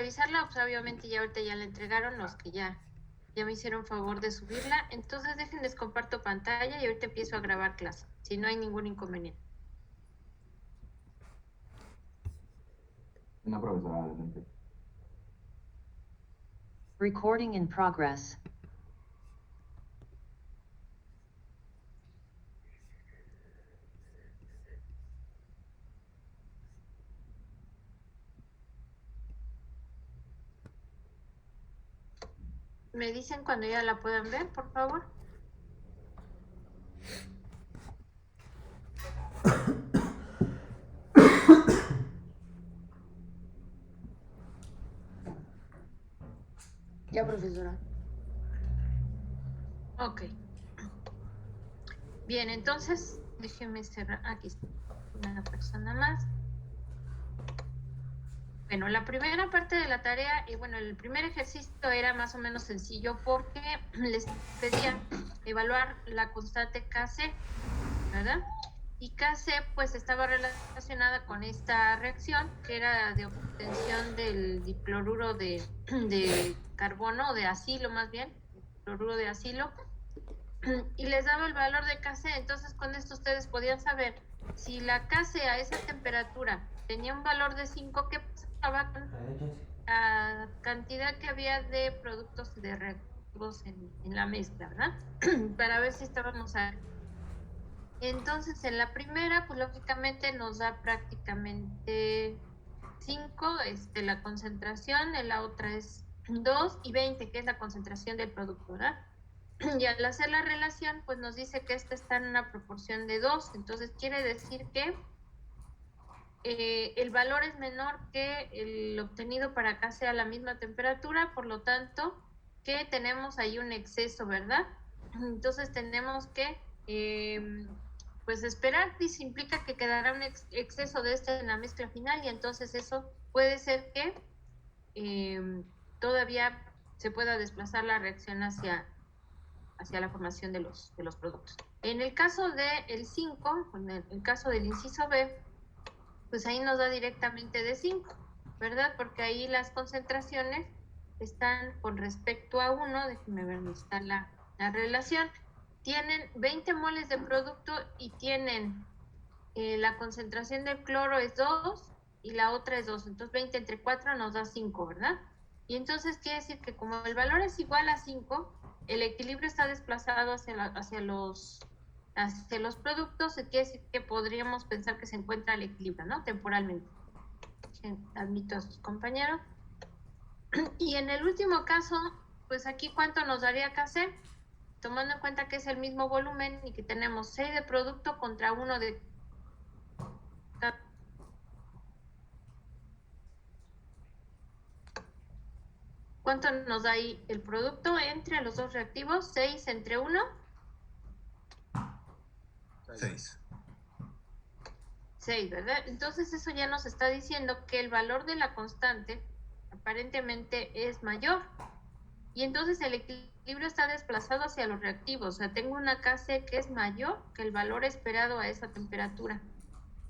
revisarla, pues obviamente ya ahorita ya la entregaron los que ya me hicieron favor de subirla. Entonces déjenles comparto pantalla y ahorita empiezo a grabar clase, si no hay ningún inconveniente. Una profesora adelante. Recording in progress. Me dicen cuando ya la puedan ver, por favor. Ya, profesora. Ok. Bien, entonces, déjenme cerrar. Aquí está una persona más. Bueno, la primera parte de la tarea, y bueno, el primer ejercicio era más o menos sencillo porque les pedía evaluar la constante Kc, ¿verdad? Y Kc pues estaba relacionada con esta reacción que era de obtención del dicloruro de carbono, o de acilo más bien, cloruro de acilo, y les daba el valor de Kc. Entonces con esto ustedes podían saber si la Kc a esa temperatura tenía un valor de 5, ¿qué pasaba con la cantidad que había de productos de reactivos en la mezcla, ¿verdad? Para ver si estábamos a... Entonces en la primera, pues lógicamente nos da prácticamente 5, la concentración, en la otra es 2 y 20, que es la concentración del producto, ¿verdad? Y al hacer la relación, pues nos dice que esta está en una proporción de 2, entonces quiere decir que el valor es menor que el obtenido para acá sea la misma temperatura, por lo tanto, que tenemos ahí un exceso, ¿verdad? Entonces tenemos que, pues esperar, y se implica que quedará un exceso de este en la mezcla final, y entonces eso puede ser que todavía se pueda desplazar la reacción hacia la formación de los productos. En el caso del 5, en el caso del inciso B, pues ahí nos da directamente de 5, ¿verdad? Porque ahí las concentraciones están con respecto a 1, déjenme ver dónde está la relación, tienen 20 moles de producto y tienen la concentración del cloro es 2 y la otra es 2, entonces 20 entre 4 nos da 5, ¿verdad? Y entonces quiere decir que como el valor es igual a 5, el equilibrio está desplazado hacia los productos, quiere decir que podríamos pensar que se encuentra el equilibrio, ¿no? Temporalmente. Admito a sus compañeros. Y en el último caso, pues aquí ¿cuánto nos daría Kc? Tomando en cuenta que es el mismo volumen y que tenemos 6 de producto contra 1 de... ¿Cuánto nos da ahí el producto entre los dos reactivos? 6 entre 1. 6. 6, ¿verdad? Entonces eso ya nos está diciendo que el valor de la constante aparentemente es mayor. Y entonces el equilibrio está desplazado hacia los reactivos. O sea, tengo una Kc que es mayor que el valor esperado a esa temperatura.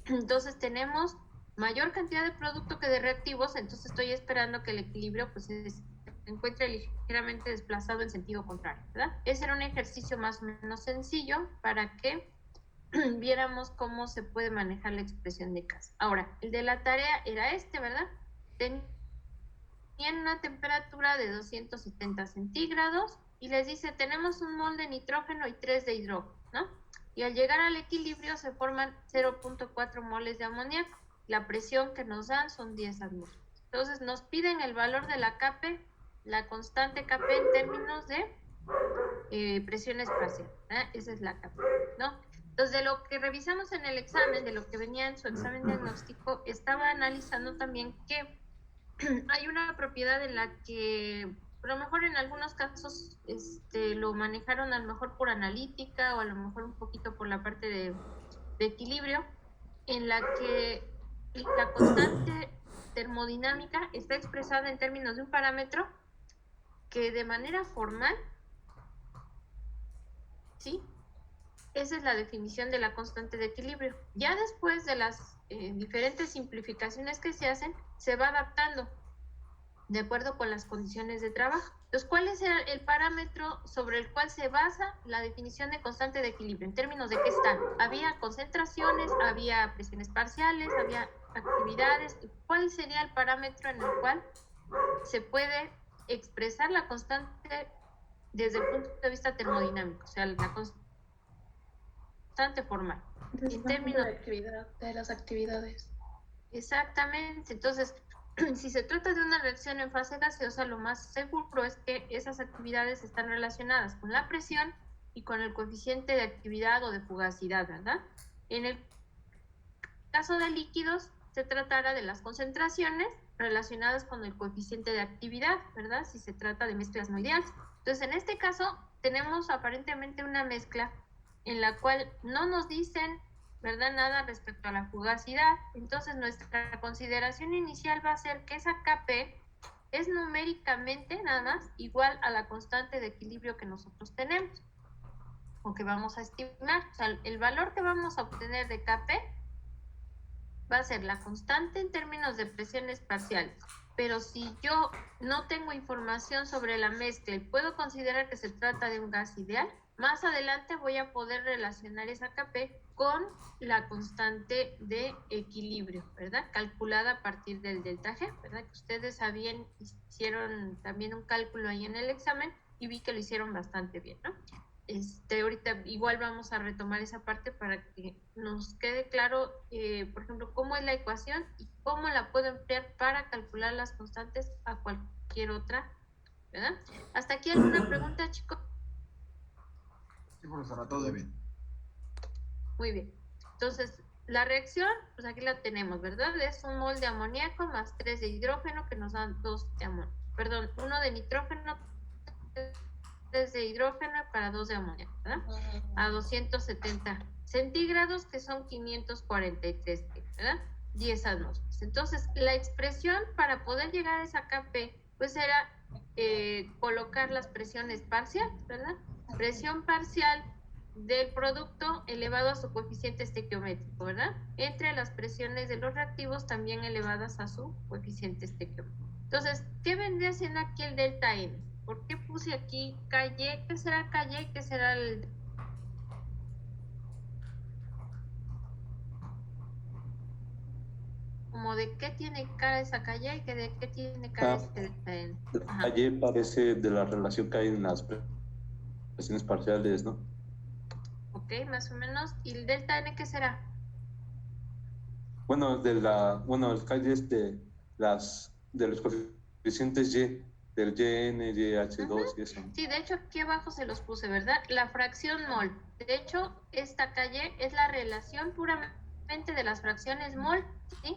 Entonces tenemos mayor cantidad de producto que de reactivos, entonces estoy esperando que el equilibrio pues se encuentre ligeramente desplazado en sentido contrario, ¿verdad? Ese era un ejercicio más o menos sencillo para que viéramos cómo se puede manejar la expresión de Kc. Ahora, el de la tarea era ¿verdad? Tenían una temperatura de 270 centígrados y les dice, tenemos un mol de nitrógeno y 3 de hidrógeno, ¿no? Y al llegar al equilibrio se forman 0.4 moles de amoníaco. La presión que nos dan son 10 atmósferas. Entonces nos piden el valor de la Kp, la constante Kp en términos de presión espacial, ¿eh? Esa es la Kp, ¿no? Entonces, de lo que revisamos en el examen, de lo que venía en su examen diagnóstico, estaba analizando también que hay una propiedad en la que a lo mejor en algunos casos lo manejaron a lo mejor por analítica o a lo mejor un poquito por la parte de equilibrio, en la que la constante termodinámica está expresada en términos de un parámetro que de manera formal, ¿sí? Esa es la definición de la constante de equilibrio. Ya después de las diferentes simplificaciones que se hacen, se va adaptando. de acuerdo con las condiciones de trabajo. Entonces, ¿cuál es el parámetro sobre el cual se basa la definición de constante de equilibrio? En términos de qué están. Había concentraciones, había presiones parciales, había actividades. ¿Cuál sería el parámetro en el cual se puede expresar la constante desde el punto de vista termodinámico? O sea, la constante formal. En términos de las actividades. Exactamente. Entonces, si se trata de una reacción en fase gaseosa, lo más seguro es que esas actividades están relacionadas con la presión y con el coeficiente de actividad o de fugacidad, ¿verdad? En el caso de líquidos, se tratará de las concentraciones relacionadas con el coeficiente de actividad, ¿verdad? Si se trata de mezclas no ideales. Entonces, en este caso, tenemos aparentemente una mezcla en la cual no nos dicen, ¿verdad?, nada respecto a la fugacidad. Entonces, nuestra consideración inicial va a ser que esa Kp es numéricamente nada más igual a la constante de equilibrio que nosotros tenemos o que vamos a estimar. O sea, el valor que vamos a obtener de Kp va a ser la constante en términos de presiones parciales. Pero si yo no tengo información sobre la mezcla y puedo considerar que se trata de un gas ideal, más adelante voy a poder relacionar esa Kp con la constante de equilibrio, ¿verdad? Calculada a partir del delta G, ¿verdad? Que ustedes hicieron también un cálculo ahí en el examen y vi que lo hicieron bastante bien, ¿no? Ahorita igual vamos a retomar esa parte para que nos quede claro, por ejemplo, cómo es la ecuación y cómo la puedo emplear para calcular las constantes a cualquier otra, ¿verdad? ¿Hasta aquí alguna pregunta, chicos? Sí, profesora, todo bien. Muy bien. Entonces, la reacción, pues aquí la tenemos, ¿verdad? Es un mol de amoníaco más 3 de hidrógeno que nos dan 2 de amonio. Perdón, 1 de nitrógeno, 3 de hidrógeno para 2 de amoníaco, ¿verdad? A 270 centígrados, que son 543, ¿verdad? 10 atmósferas. Entonces, la expresión para poder llegar a esa Kp, pues era colocar las presiones parciales, ¿verdad? Presión parcial del producto elevado a su coeficiente estequiométrico, ¿verdad? Entre las presiones de los reactivos también elevadas a su coeficiente estequiométrico. Entonces, ¿qué vendría siendo aquí el delta N? ¿Por qué puse aquí KY? ¿Qué será KY? ¿Qué será el...? Como de qué tiene cara esa KY y de qué tiene cara este delta N. Ajá. Allí parece de la relación que hay en las presiones parciales, ¿no? Ok, más o menos. ¿Y el delta N qué será? Bueno, el KY es de los coeficientes Y, del YN, YH2 y eso. Sí, de hecho aquí abajo se los puse, ¿verdad? La fracción mol. De hecho, esta KY es la relación puramente de las fracciones mol, ¿sí?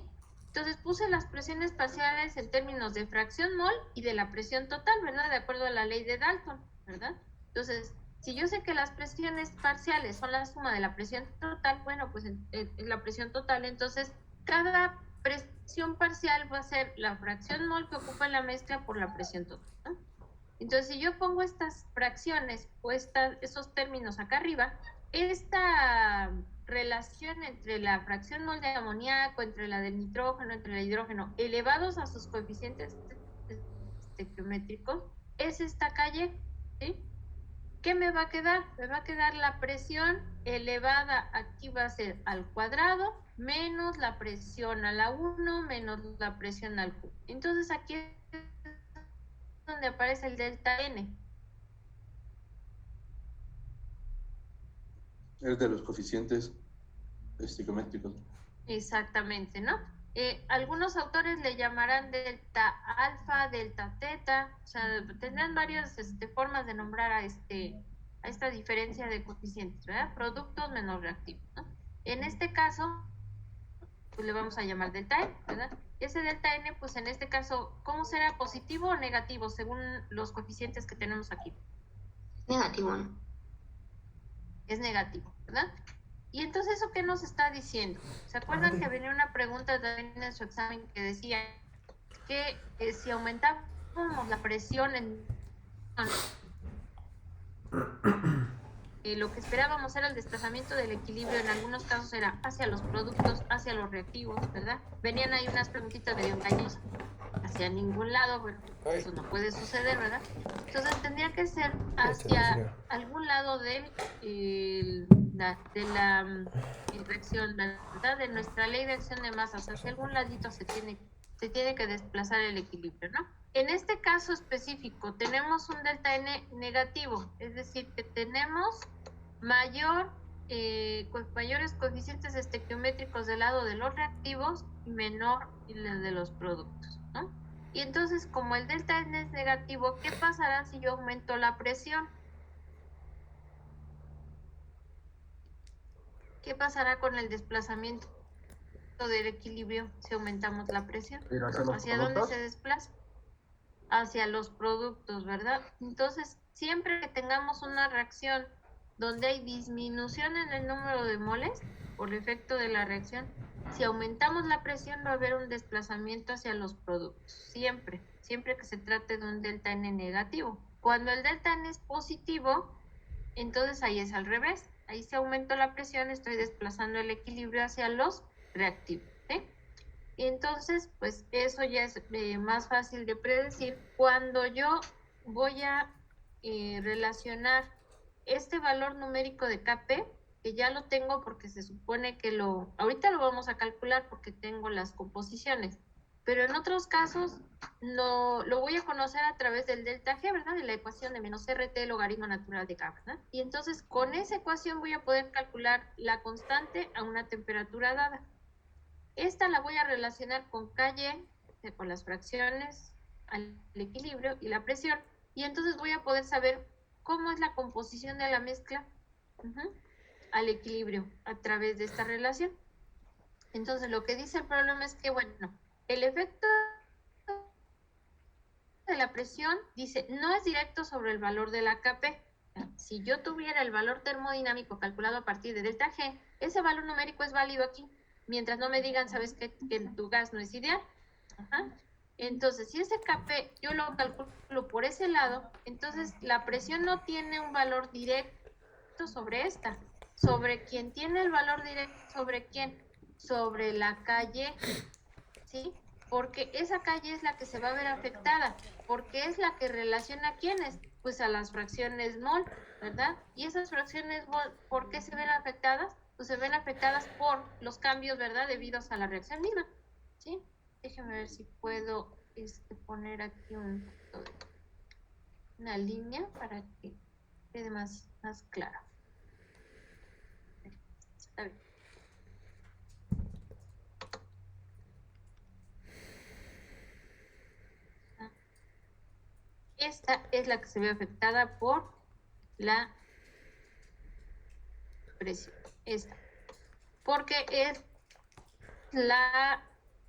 Entonces puse las presiones parciales en términos de fracción mol y de la presión total, ¿verdad? De acuerdo a la ley de Dalton, ¿verdad? Entonces, si yo sé que las presiones parciales son la suma de la presión total, bueno, pues en la presión total, entonces cada presión parcial va a ser la fracción mol que ocupa la mezcla por la presión total, ¿no? Entonces, si yo pongo estas fracciones o esos términos acá arriba, esta relación entre la fracción mol de amoníaco, entre la del nitrógeno, entre el hidrógeno, elevados a sus coeficientes estequiométricos, es esta KY, ¿sí? ¿Qué me va a quedar? Me va a quedar la presión elevada, aquí va a ser al cuadrado, menos la presión a la 1, menos la presión al Q. Entonces aquí es donde aparece el delta N. Es de los coeficientes estequiométricos. Exactamente, ¿no? Algunos autores le llamarán delta alfa, delta teta, o sea, tendrán varias formas de nombrar a esta diferencia de coeficientes, ¿verdad? Productos menos reactivos, ¿no? En este caso, pues le vamos a llamar delta N, ¿verdad? Ese delta N, pues en este caso, ¿cómo será? ¿Positivo o negativo según los coeficientes que tenemos aquí? Negativo, ¿no? Es negativo, ¿verdad? Y entonces, ¿eso qué nos está diciendo? ¿Se acuerdan que venía una pregunta también en su examen que decía que si aumentábamos la presión lo que esperábamos era el desplazamiento del equilibrio, en algunos casos era hacia los productos, hacia los reactivos, ¿verdad? Venían ahí unas preguntitas medio engañosas. hacia ningún lado, bueno, Ay. eso no puede suceder, ¿verdad? Entonces tendría que ser Échale, hacia señora. algún lado de la reacción, ¿verdad? De nuestra ley de acción de masas, hacia algún ladito se tiene que desplazar el equilibrio, ¿no? En este caso específico tenemos un delta n negativo, es decir, que tenemos mayores coeficientes estequiométricos del lado de los reactivos y menor el de los productos, ¿no? Y entonces, como el delta n es negativo, ¿qué pasará si yo aumento la presión? ¿Qué pasará con el desplazamiento del equilibrio si aumentamos la presión? Pero hacia los ¿Hacia dónde productos. se desplaza? Hacia los productos, ¿verdad? Entonces, siempre que tengamos una reacción donde hay disminución en el número de moles por efecto de la reacción, si aumentamos la presión va a haber un desplazamiento hacia los productos, siempre que se trate de un delta n negativo. Cuando el delta n es positivo, entonces ahí es al revés, ahí se aumentó la presión, estoy desplazando el equilibrio hacia los reactivos, ¿sí? Y entonces, pues eso ya es más fácil de predecir. Cuando yo voy a relacionar este valor numérico de Kp, que ya lo tengo porque se supone que ahorita lo vamos a calcular porque tengo las composiciones, pero en otros casos lo voy a conocer a través del delta G, ¿verdad? De la ecuación de menos RT logaritmo natural de K, ¿verdad? Y entonces con esa ecuación voy a poder calcular la constante a una temperatura dada. Esta la voy a relacionar con Ky, con las fracciones, al equilibrio y la presión. Y entonces voy a poder saber cómo es la composición de la mezcla al equilibrio a través de esta relación. Entonces lo que dice el problema es que, bueno, el efecto de la presión, dice, no es directo sobre el valor de la Kp. Si yo tuviera el valor termodinámico calculado a partir de delta G, ese valor numérico es válido aquí, mientras no me digan, ¿sabes qué? Que tu gas no es ideal. Ajá. Entonces, si ese Kp yo lo calculo por ese lado, entonces la presión no tiene un valor directo sobre esta. ¿Sobre quién tiene el valor directo? ¿Sobre quién? Sobre la calle, ¿sí? Porque esa calle es la que se va a ver afectada, porque es la que relaciona a quiénes, pues a las fracciones mol, ¿verdad? Y esas fracciones mol, ¿por qué se ven afectadas? Pues se ven afectadas por los cambios, ¿verdad? Debidos a la reacción misma, ¿sí? Déjenme ver si puedo poner aquí una línea para que quede más claro. Está bien. Esta es la que se ve afectada por la presión. Esta. Porque es la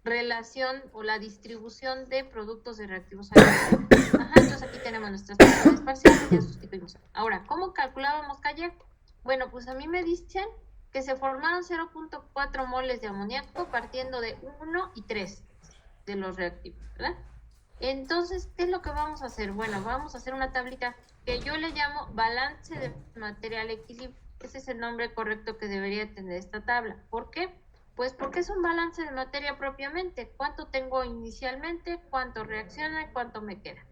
relación o la distribución de productos de reactivos alimentarios. Ajá, entonces aquí tenemos nuestras fracciones parciales, ya sustituimos. Ahora, ¿cómo calculábamos Ky? Bueno, pues a mí me dicen que se formaron 0.4 moles de amoníaco partiendo de 1 y 3 de los reactivos, ¿verdad? Entonces, ¿qué es lo que vamos a hacer? Bueno, vamos a hacer una tablita que yo le llamo balance de material equilibrio. Ese es el nombre correcto que debería tener esta tabla. ¿Por qué? Pues porque es un balance de materia propiamente. ¿Cuánto tengo inicialmente? ¿Cuánto reacciona? ¿Y cuánto me queda?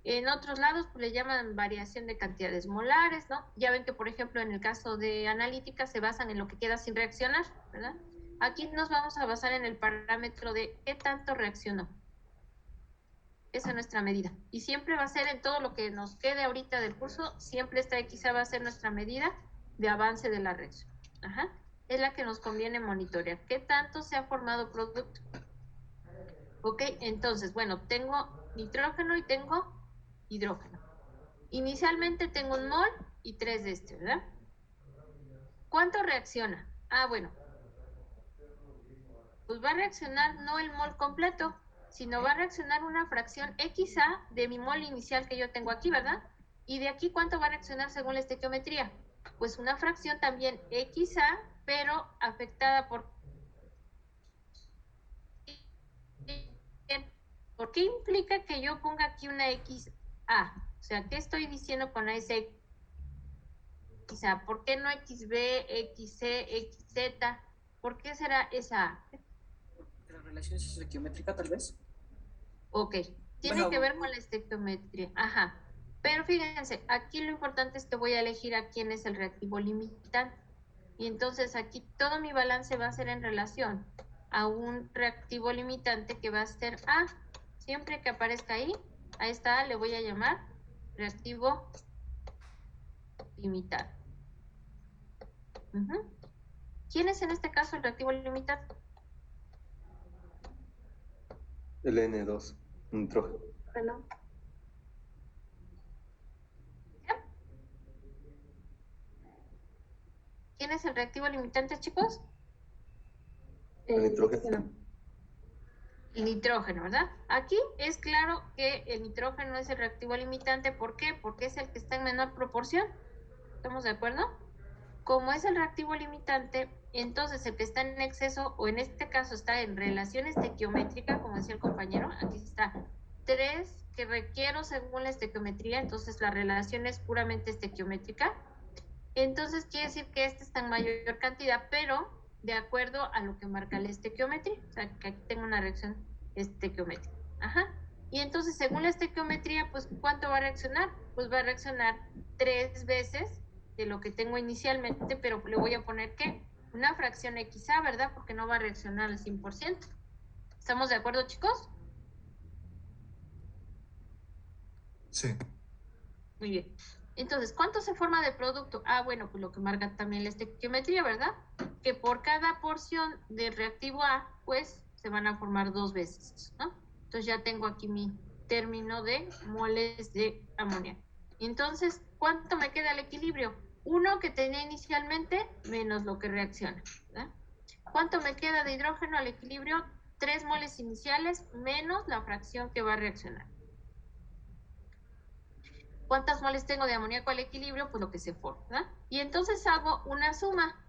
En otros lados pues le llaman variación de cantidades molares, ¿no? Ya ven que, por ejemplo, en el caso de analítica se basan en lo que queda sin reaccionar, ¿verdad? Aquí nos vamos a basar en el parámetro de qué tanto reaccionó. Esa es nuestra medida. Y siempre va a ser en todo lo que nos quede ahorita del curso, siempre esta X va a ser nuestra medida de avance de la reacción. Ajá. Es la que nos conviene monitorear. ¿Qué tanto se ha formado producto? Ok, entonces, bueno, tengo nitrógeno y tengo hidrógeno. Inicialmente tengo 1 mol y 3 de este, ¿verdad? ¿Cuánto reacciona? Ah, bueno. Pues va a reaccionar no el mol completo, sino va a reaccionar una fracción XA de mi mol inicial que yo tengo aquí, ¿verdad? Y de aquí, ¿cuánto va a reaccionar según la estequiometría? Pues una fracción también XA, pero afectada por... ¿Por qué implica que yo ponga aquí una XA? O sea, ¿qué estoy diciendo con ese XA? ¿Por qué no XB, XC, XZ? ¿Por qué será esa A? La relación es estequiométrica, tal vez. Ok, tiene que ver con la estequiometría. Ajá. Pero fíjense, aquí lo importante es que voy a elegir a quién es el reactivo limitante. Y entonces aquí todo mi balance va a ser en relación a un reactivo limitante que va a ser A. Siempre que aparezca ahí, a esta A le voy a llamar reactivo limitante. ¿Quién es en este caso el reactivo limitante? El N2, nitrógeno. Bueno, ¿Quién es el reactivo limitante, chicos? El nitrógeno. oxígeno. El nitrógeno, ¿verdad? Aquí es claro que el nitrógeno es el reactivo limitante. ¿Por qué? Porque es el que está en menor proporción. ¿Estamos de acuerdo? Como es el reactivo limitante, entonces el que está en exceso, o en este caso está en relación estequiométrica, como decía el compañero, aquí está 3 que requiero según la estequiometría, entonces la relación es puramente estequiométrica. Entonces quiere decir que este está en mayor cantidad, pero de acuerdo a lo que marca la estequiometría. O sea, que aquí tengo una reacción estequiométrica. Ajá. Y entonces, según la estequiometría, pues, ¿cuánto va a reaccionar? Pues va a reaccionar 3 veces de lo que tengo inicialmente, pero le voy a poner, ¿qué? Una fracción XA, ¿verdad? Porque no va a reaccionar al 100%. ¿Estamos de acuerdo, chicos? Sí. Muy bien. Entonces, ¿cuánto se forma de producto? Ah, bueno, pues lo que marca también la estequiometría, ¿verdad? Que por cada porción de reactivo A, pues se van a formar 2 veces, ¿no? Entonces ya tengo aquí mi término de moles de amoníaco. Entonces, ¿cuánto me queda al equilibrio? 1 que tenía inicialmente menos lo que reacciona, ¿verdad? ¿Cuánto me queda de hidrógeno al equilibrio? 3 moles iniciales menos la fracción que va a reaccionar. ¿Cuántas moles tengo de amoníaco al equilibrio? Pues lo que se forma, ¿verdad? Y entonces hago una suma,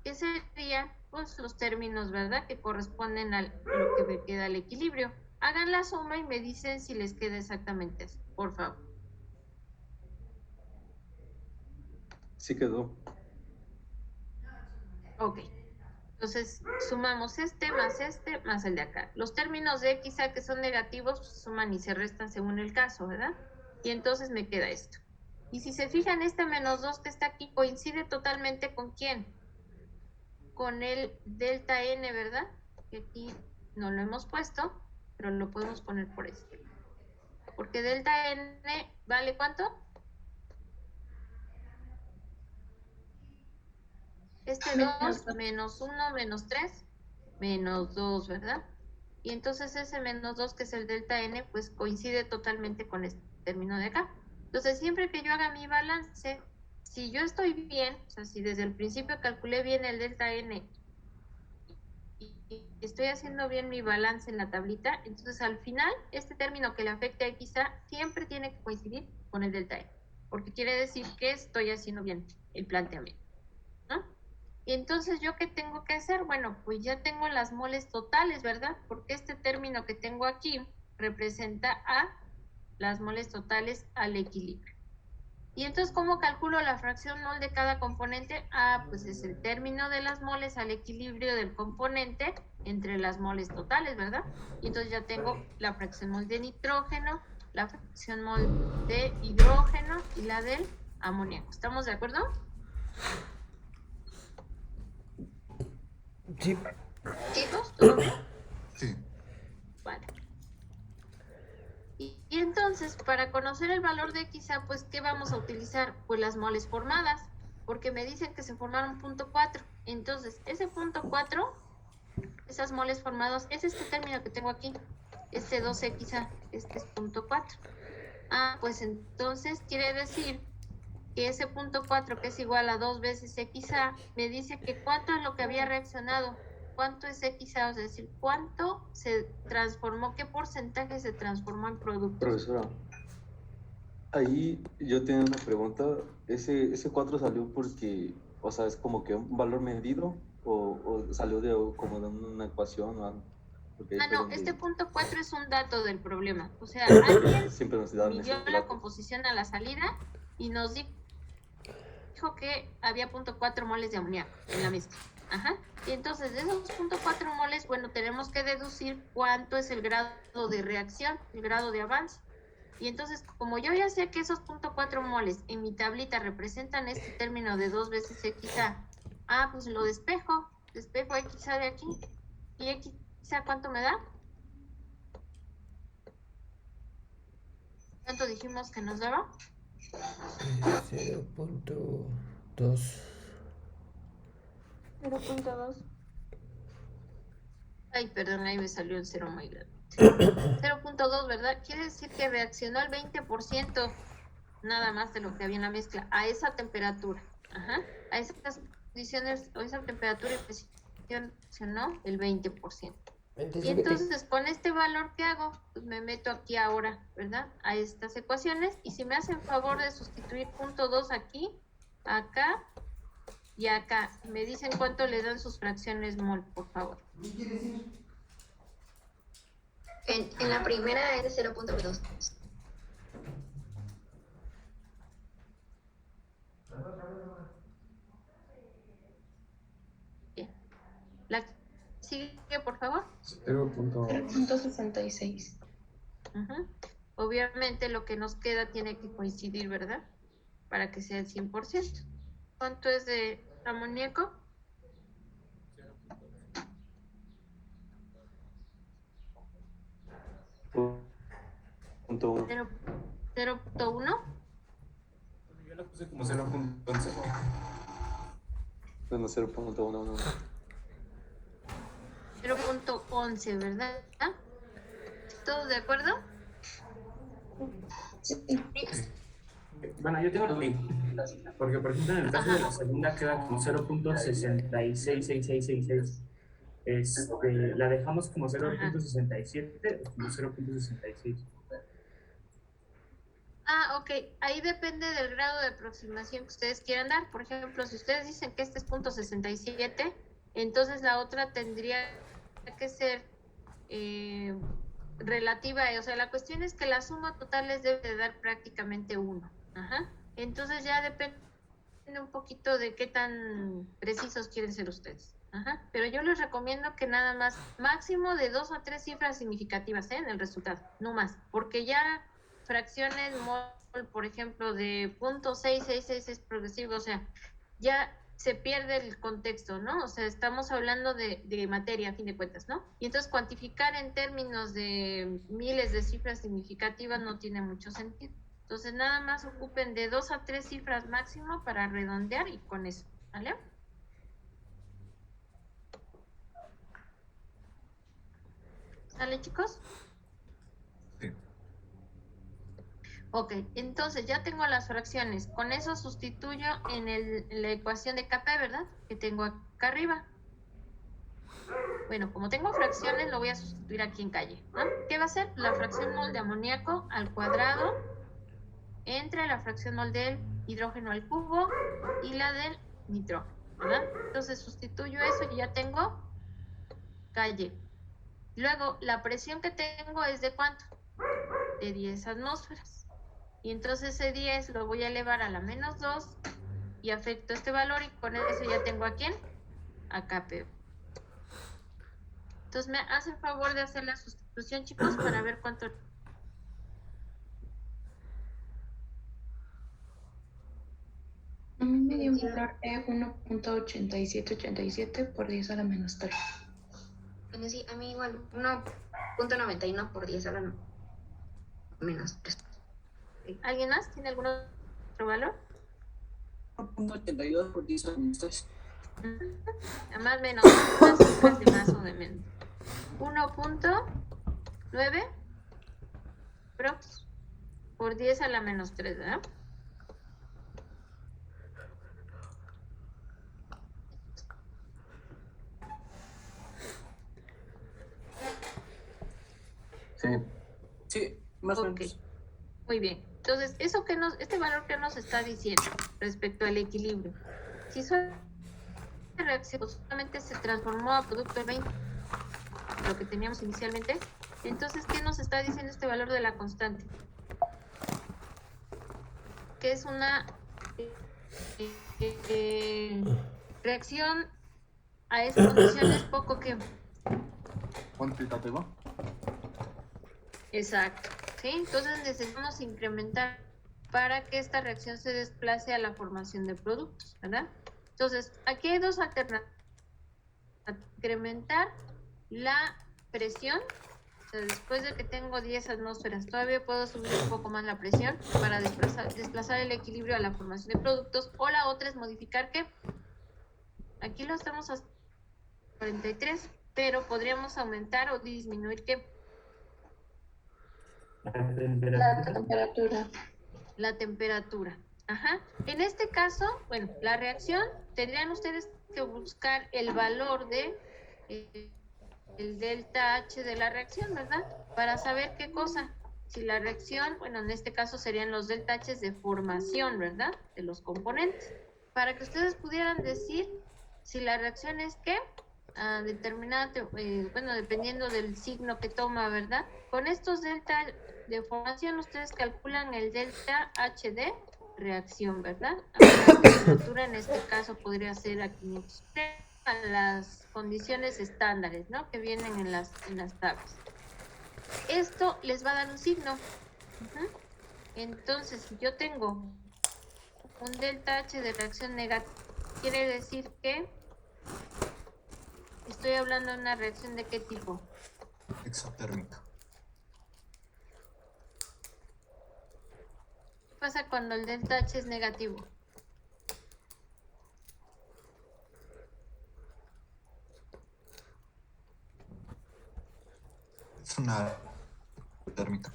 que serían pues los términos, ¿verdad? Que corresponden a lo que me queda al equilibrio. Hagan la suma y me dicen si les queda exactamente eso, por favor. Sí quedó. Ok. Entonces sumamos este más el de acá. Los términos de X A que son negativos pues, suman y se restan según el caso, ¿verdad? Y entonces me queda esto. Y si se fijan, este menos 2 que está aquí coincide totalmente con ¿quién? Con el delta N, ¿verdad? Que aquí no lo hemos puesto, pero lo podemos poner por esto. Porque delta N vale ¿cuánto? Este 2 menos 1 menos 3 menos 2, ¿verdad? Y entonces ese menos 2 que es el delta N, pues coincide totalmente con este término de acá. Entonces siempre que yo haga mi balance, si yo estoy bien, o sea, si desde el principio calculé bien el delta N y estoy haciendo bien mi balance en la tablita, entonces al final este término que le afecta a XA siempre tiene que coincidir con el delta N, porque quiere decir que estoy haciendo bien el planteamiento, ¿no? Y entonces, ¿yo qué tengo que hacer? Bueno, pues ya tengo las moles totales, ¿verdad? Porque este término que tengo aquí representa a las moles totales al equilibrio. Y entonces, ¿cómo calculo la fracción mol de cada componente? Ah, pues es el término de las moles al equilibrio del componente entre las moles totales, ¿verdad? Y entonces ya tengo la fracción mol de nitrógeno, la fracción mol de hidrógeno y la del amoníaco. ¿Estamos de acuerdo? Sí. ¿Chicos? ¿Todo bien? Sí. Vale. Y entonces, para conocer el valor de XA, pues, ¿qué vamos a utilizar? Pues las moles formadas, porque me dicen que se formaron 0.4. Entonces, ese 0.4, esas moles formadas, es este término que tengo aquí, este 2XA, este es 0.4. Ah, pues entonces quiere decir que ese 0.4, que es igual a 2 veces XA, me dice que cuánto es lo que había reaccionado, cuánto es XA, o sea, es decir, cuánto se transformó, qué porcentaje se transformó en producto. Profesora, ahí yo tenía una pregunta. ¿Ese 4 salió porque, o sea, es como que un valor medido o salió como de una ecuación o algo? Ah, no, este 0.4 es un dato del problema. O sea, alguien siempre nos daban midió esos la datos. composición a la salida y nos dijo que había 0.4 moles de amoníaco en la mezcla. Ajá. Y entonces de esos 0.4 moles, bueno, tenemos que deducir cuánto es el grado de reacción, el grado de avance. Y entonces, como yo ya sé que esos 0.4 moles en mi tablita representan este término de 2 veces XA, pues lo despejo XA de aquí. ¿Y XA cuánto me da? ¿Cuánto dijimos que nos daba? 0.2. 0.2. Ay, perdón, ahí me salió el cero muy grande. 0.2, ¿verdad? Quiere decir que reaccionó al 20% nada más de lo que había en la mezcla, a esa temperatura. Ajá. A esas condiciones, o esa temperatura y presión, reaccionó el 20%. Y entonces, con este valor que hago, pues me meto aquí ahora, ¿verdad? A estas ecuaciones, y si me hacen favor de sustituir 0.2 aquí, acá y acá, me dicen cuánto le dan sus fracciones mol, por favor. En la primera es de 0.2. Bien. La sigue, por favor. 0.66. Ujú. Obviamente lo que nos queda tiene que coincidir, ¿verdad? Para que sea el 100%. ¿Cuánto es de amoníaco? 0.1. 0.1. Yo la puse como 0.11. Bueno, 0.1. 0.11, ¿verdad? ¿Todos de acuerdo? Bueno, yo tengo la porque por ejemplo en el caso de la segunda queda como 0.666666. La dejamos como 0.67 o como 0.66. Ok, ahí depende del grado de aproximación que ustedes quieran dar. Por ejemplo, si ustedes dicen que este es 0.67, entonces la otra tendría que ser relativa, o sea, la cuestión es que la suma total les debe de dar prácticamente 1. Ajá. Entonces ya depende un poquito de qué tan precisos quieren ser ustedes. Ajá. Pero yo les recomiendo que nada más, máximo de 2 a 3 cifras significativas en el resultado, no más, porque ya fracciones mol, por ejemplo, de 0.666 es progresivo, o sea, ya se pierde el contexto, ¿no? O sea, estamos hablando de materia, a fin de cuentas, ¿no? Y entonces cuantificar en términos de miles de cifras significativas no tiene mucho sentido. Entonces, nada más ocupen de 2 a 3 cifras máximo para redondear y con eso, ¿vale? ¿Sale, chicos? Sí. Ok, entonces ya tengo las fracciones. Con eso sustituyo en la ecuación de Kp, ¿verdad? Que tengo acá arriba. Bueno, como tengo fracciones, lo voy a sustituir aquí en calle, ¿no? ¿Qué va a ser? La fracción mol de amoníaco al cuadrado entre la fracción mol del hidrógeno al cubo y la del nitrógeno, ¿verdad? Entonces sustituyo eso y ya tengo calle. Luego, la presión que tengo es ¿de cuánto? De 10 atmósferas. Y entonces ese 10 lo voy a elevar a la -2 y afecto este valor y con eso ya tengo ¿a quién? A Kp. Entonces me hacen favor de hacer la sustitución, chicos, para ver cuánto. A mí me dio un valor de 1.8787 por 10 a la -3. Bueno, sí, a mí igual, 1.91 por 10 a la -3. ¿Alguien más tiene algún otro valor? 1.82 por 10 a la -3. Más o menos, unas cifras de más o de menos. 1.9 prox por 10 a la -3, ¿verdad? Sí. Sí, más o Ok, menos. muy bien. Entonces, este valor que nos está diciendo respecto al equilibrio, si solamente se transformó a producto 20, lo que teníamos inicialmente, entonces, ¿qué nos está diciendo este valor de la constante? Que es una reacción a esa condición es poco que... Cuantitativo. Exacto, ¿sí? Entonces necesitamos incrementar para que esta reacción se desplace a la formación de productos, ¿verdad? Entonces, aquí hay dos alternativas. Incrementar la presión, o sea, después de que tengo 10 atmósferas, todavía puedo subir un poco más la presión para desplazar el equilibrio a la formación de productos, o la otra es modificar que aquí lo estamos a 43, pero podríamos aumentar o disminuir que La temperatura. la temperatura. Ajá. En este caso, bueno, la reacción, tendrían ustedes que buscar el valor de el delta H de la reacción, ¿verdad? Para saber qué cosa. Si la reacción, bueno, en este caso serían los delta H de formación, ¿verdad? De los componentes. Para que ustedes pudieran decir si la reacción es qué, determinada, bueno, dependiendo del signo que toma, ¿verdad? Con estos delta de formación ustedes calculan el delta H de reacción, ¿verdad? La temperatura en este caso podría ser a 500 a las condiciones estándares, ¿no? Que vienen en las tablas. Esto les va a dar un signo. Entonces, si yo tengo un delta H de reacción negativa, quiere decir que estoy hablando de una reacción de qué tipo. Exotérmica. ¿Qué pasa cuando el delta H es negativo? Es una térmica.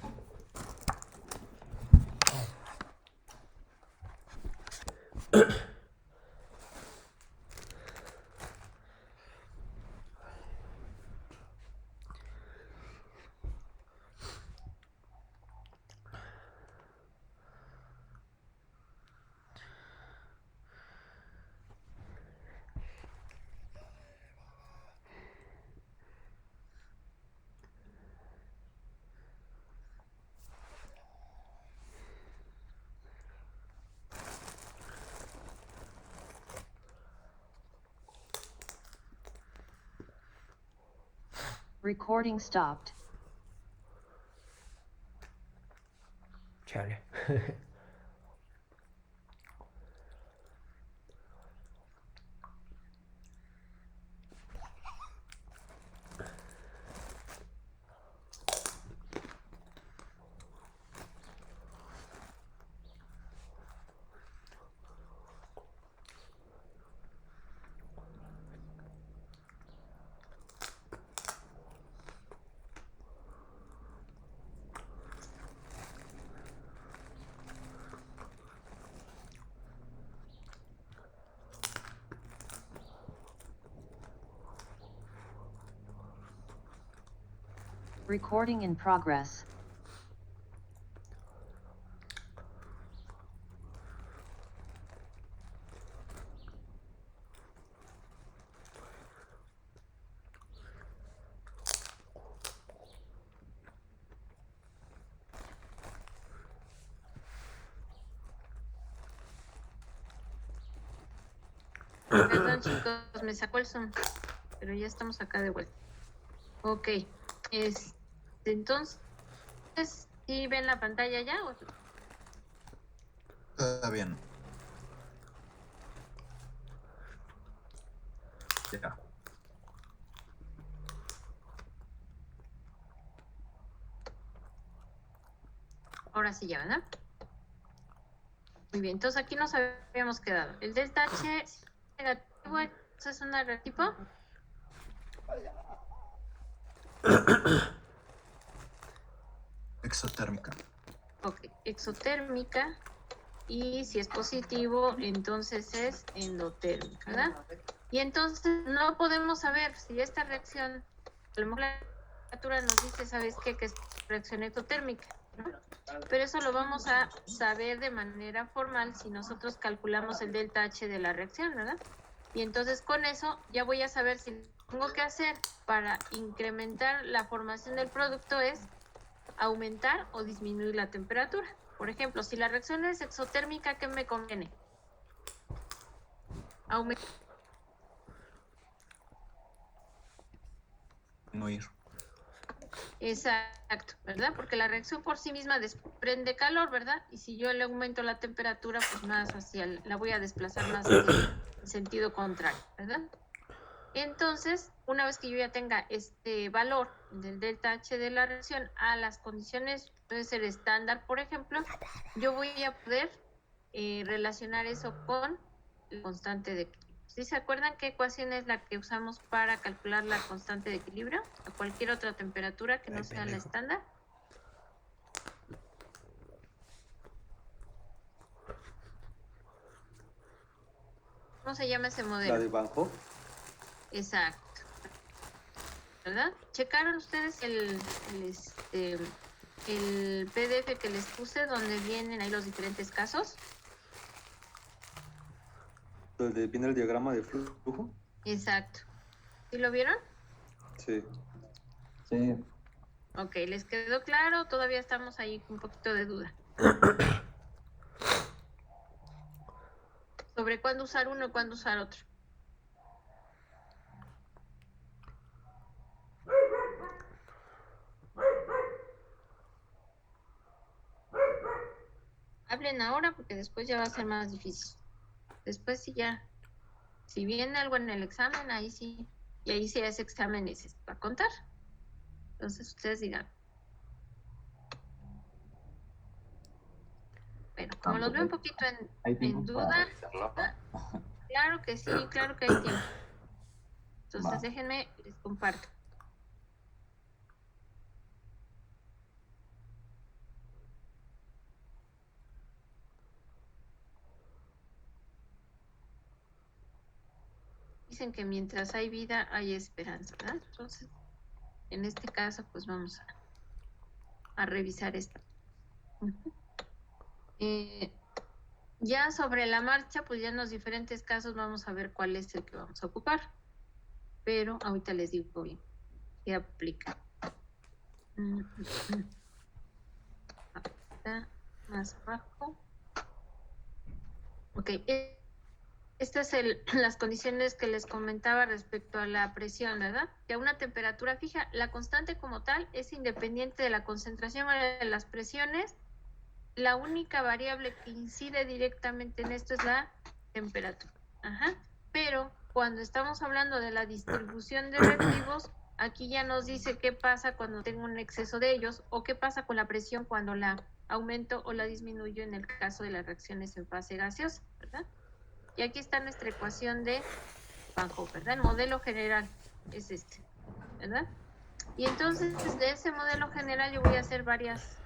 Recording stopped. Chale. Recording in progress. Perdón, chicos, me sacó el Zoom, pero ya estamos acá de vuelta. Ok, entonces, ¿sí ven la pantalla ya? ¿O? Está bien. Ya. Ahora sí ya, ¿verdad? Muy bien, entonces aquí nos habíamos quedado. El delta H negativo, ¿eso es una tipo? Exotérmica. Ok, exotérmica. Y si es positivo, entonces es endotérmica, ¿verdad? Y entonces no podemos saber si esta reacción, a lo mejor la temperatura nos dice, ¿sabes qué? Que es reacción exotérmica, ¿no? Pero eso lo vamos a saber de manera formal si nosotros calculamos el delta H de la reacción, ¿verdad? Y entonces con eso ya voy a saber si lo que tengo que hacer para incrementar la formación del producto es aumentar o disminuir la temperatura. Por ejemplo, si la reacción es exotérmica, ¿qué me conviene? disminuir. Exacto, ¿verdad? Porque la reacción por sí misma desprende calor, ¿verdad? Y si yo le aumento la temperatura, pues más la voy a desplazar más hacia el sentido contrario, ¿verdad? Entonces, una vez que yo ya tenga este valor del delta H de la reacción a las condiciones, puede ser estándar, por ejemplo, yo voy a poder relacionar eso con la constante de equilibrio. ¿Sí se acuerdan qué ecuación es la que usamos para calcular la constante de equilibrio a cualquier otra temperatura que no sea la estándar? ¿Cómo se llama ese modelo? La de Van Hoff. Exacto. ¿Verdad? ¿Checaron ustedes el PDF que les puse donde vienen ahí los diferentes casos? Donde viene el diagrama de flujo. Exacto. ¿Sí lo vieron? Sí. Sí. Ok, ¿les quedó claro? Todavía estamos ahí con un poquito de duda. Sobre cuándo usar uno y cuándo usar otro. Hablen ahora porque después ya va a ser más difícil. Después sí ya, si viene algo en el examen, ahí sí, y ahí sí ese examen es para contar. Entonces ustedes digan. Bueno, como los veo un poquito en duda, claro que sí, claro que hay tiempo. Entonces déjenme, les comparto. Dicen que mientras hay vida hay esperanza, ¿verdad? Entonces, en este caso, pues vamos a revisar esto. Ya sobre la marcha, pues ya en los diferentes casos vamos a ver cuál es el que vamos a ocupar. Pero ahorita les digo bien qué aplica. Está más abajo. Ok, estas son las condiciones que les comentaba respecto a la presión, ¿verdad? Que a una temperatura fija, la constante como tal es independiente de la concentración de las presiones. La única variable que incide directamente en esto es la temperatura. Ajá. Pero cuando estamos hablando de la distribución de reactivos, aquí ya nos dice qué pasa cuando tengo un exceso de ellos o qué pasa con la presión cuando la aumento o la disminuyo en el caso de las reacciones en fase gaseosa, ¿verdad? Y aquí está nuestra ecuación de Van Hoff, ¿verdad? El modelo general es este, ¿verdad? Y entonces de ese modelo general yo voy a hacer varias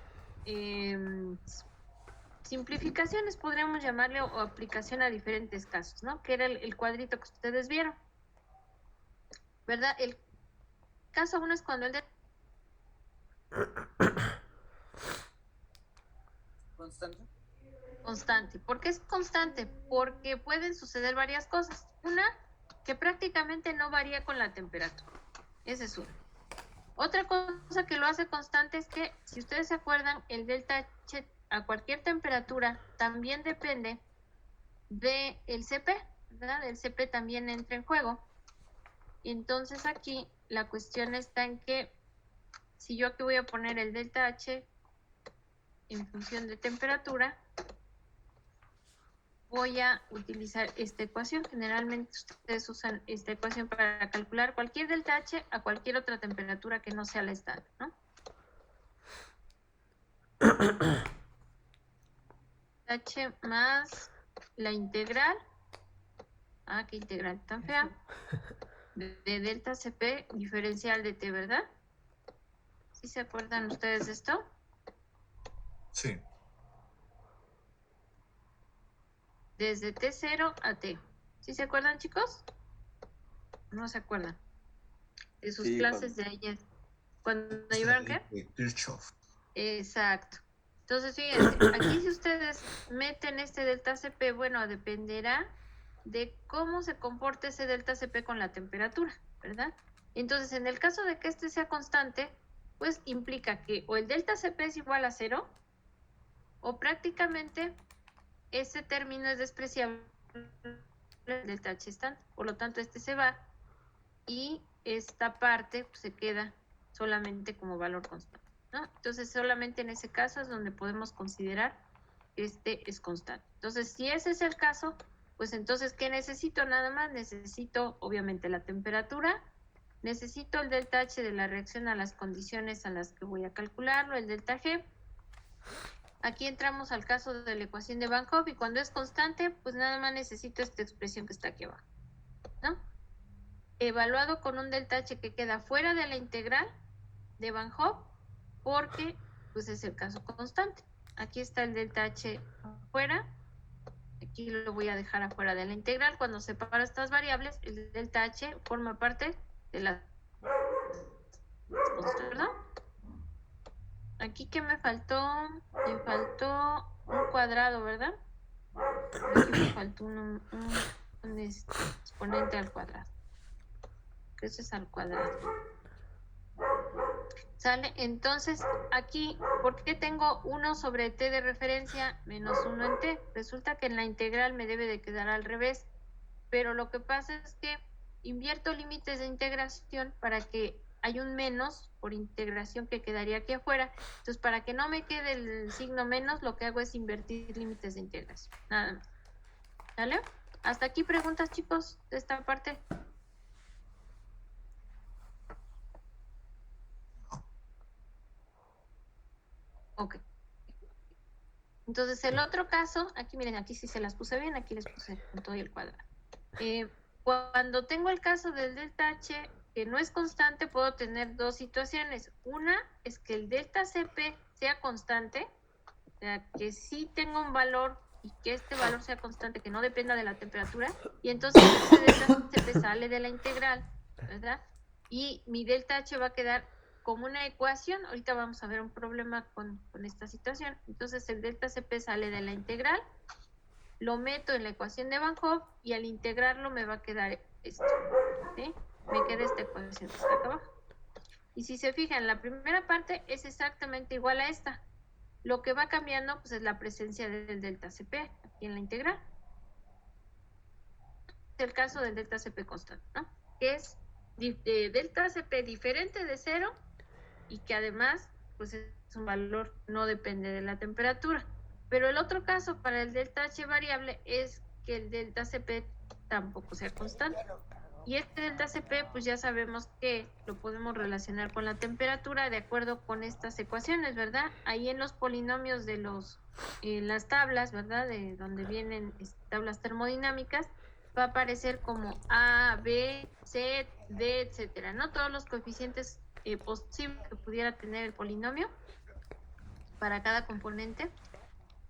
simplificaciones, podríamos llamarle, o aplicación a diferentes casos, ¿no? Que era el cuadrito que ustedes vieron, ¿verdad? El caso 1 es cuando el constante. ¿Por qué es constante? Porque pueden suceder varias cosas. Una, que prácticamente no varía con la temperatura. Esa es una. Otra cosa que lo hace constante es que, si ustedes se acuerdan, el delta H a cualquier temperatura también depende del CP, ¿verdad? El CP también entra en juego. Entonces aquí la cuestión está en que si yo aquí voy a poner el delta H en función de temperatura, voy a utilizar esta ecuación. Generalmente ustedes usan esta ecuación para calcular cualquier delta H a cualquier otra temperatura que no sea la estándar, ¿no? H más la integral, qué integral tan fea, de delta CP diferencial de T, ¿verdad? ¿Sí se acuerdan ustedes de esto? Sí. Desde T0 a T. ¿Sí se acuerdan, chicos? ¿No se acuerdan? De sus clases de ayer. ¿Cuando llevaron qué? Kirchhoff. Exacto. Entonces, fíjense, aquí si ustedes meten este delta CP, bueno, dependerá de cómo se comporte ese delta CP con la temperatura, ¿verdad? Entonces, en el caso de que este sea constante, pues implica que o el delta CP es igual a 0, o prácticamente ese término es despreciable del delta H estándar. Por lo tanto, este se va y esta parte pues, se queda solamente como valor constante, ¿no? Entonces solamente en ese caso es donde podemos considerar que este es constante. Entonces si ese es el caso, pues entonces ¿qué necesito? Nada más necesito obviamente la temperatura, necesito el delta H de la reacción a las condiciones a las que voy a calcularlo, el delta G. Aquí entramos al caso de la ecuación de Van Hoff y cuando es constante, pues nada más necesito esta expresión que está aquí abajo, ¿no? Evaluado con un delta H que queda fuera de la integral de Van Hoff porque pues es el caso constante. Aquí está el delta H afuera, aquí lo voy a dejar afuera de la integral. Cuando separo estas variables, el delta H forma parte de la constante, ¿verdad? Aquí que me faltó un cuadrado, ¿verdad? Aquí me faltó un exponente al cuadrado. Que eso es al cuadrado. ¿Sale? Entonces, aquí, ¿por qué tengo 1 sobre t de referencia menos 1 en t? Resulta que en la integral me debe de quedar al revés, pero lo que pasa es que invierto límites de integración para que haya un menos por integración que quedaría aquí afuera. Entonces, para que no me quede el signo menos, lo que hago es invertir límites de integración. Nada más. ¿Sale? ¿Hasta aquí preguntas, chicos, de esta parte? Ok. Entonces, el otro caso, aquí miren, aquí sí se las puse bien, aquí les puse con todo y el cuadrado. Cuando tengo el caso del delta H, que no es constante, puedo tener dos situaciones. Una es que el delta Cp sea constante, o sea, que sí tenga un valor y que este valor sea constante, que no dependa de la temperatura, y entonces este delta Cp sale de la integral, ¿verdad? Y mi delta H va a quedar como una ecuación. Ahorita vamos a ver un problema con esta situación. Entonces el delta Cp sale de la integral, lo meto en la ecuación de Van Hoff y al integrarlo me va a quedar esto, ¿sí? Me queda esta ecuación que está acá abajo. Y si se fijan, la primera parte es exactamente igual a esta. Lo que va cambiando pues es la presencia del delta Cp aquí en la integral. Es el caso del delta Cp constante, ¿no? Que es delta Cp diferente de 0 y que además pues es un valor, no depende de la temperatura. Pero el otro caso para el delta H variable es que el delta Cp tampoco sea constante. Y este delta Cp pues ya sabemos que lo podemos relacionar con la temperatura de acuerdo con estas ecuaciones, ¿verdad? Ahí en los polinomios de las tablas, ¿verdad? De donde vienen tablas termodinámicas, va a aparecer como A, B, C, D, etcétera, ¿no? Todos los coeficientes posibles que pudiera tener el polinomio para cada componente.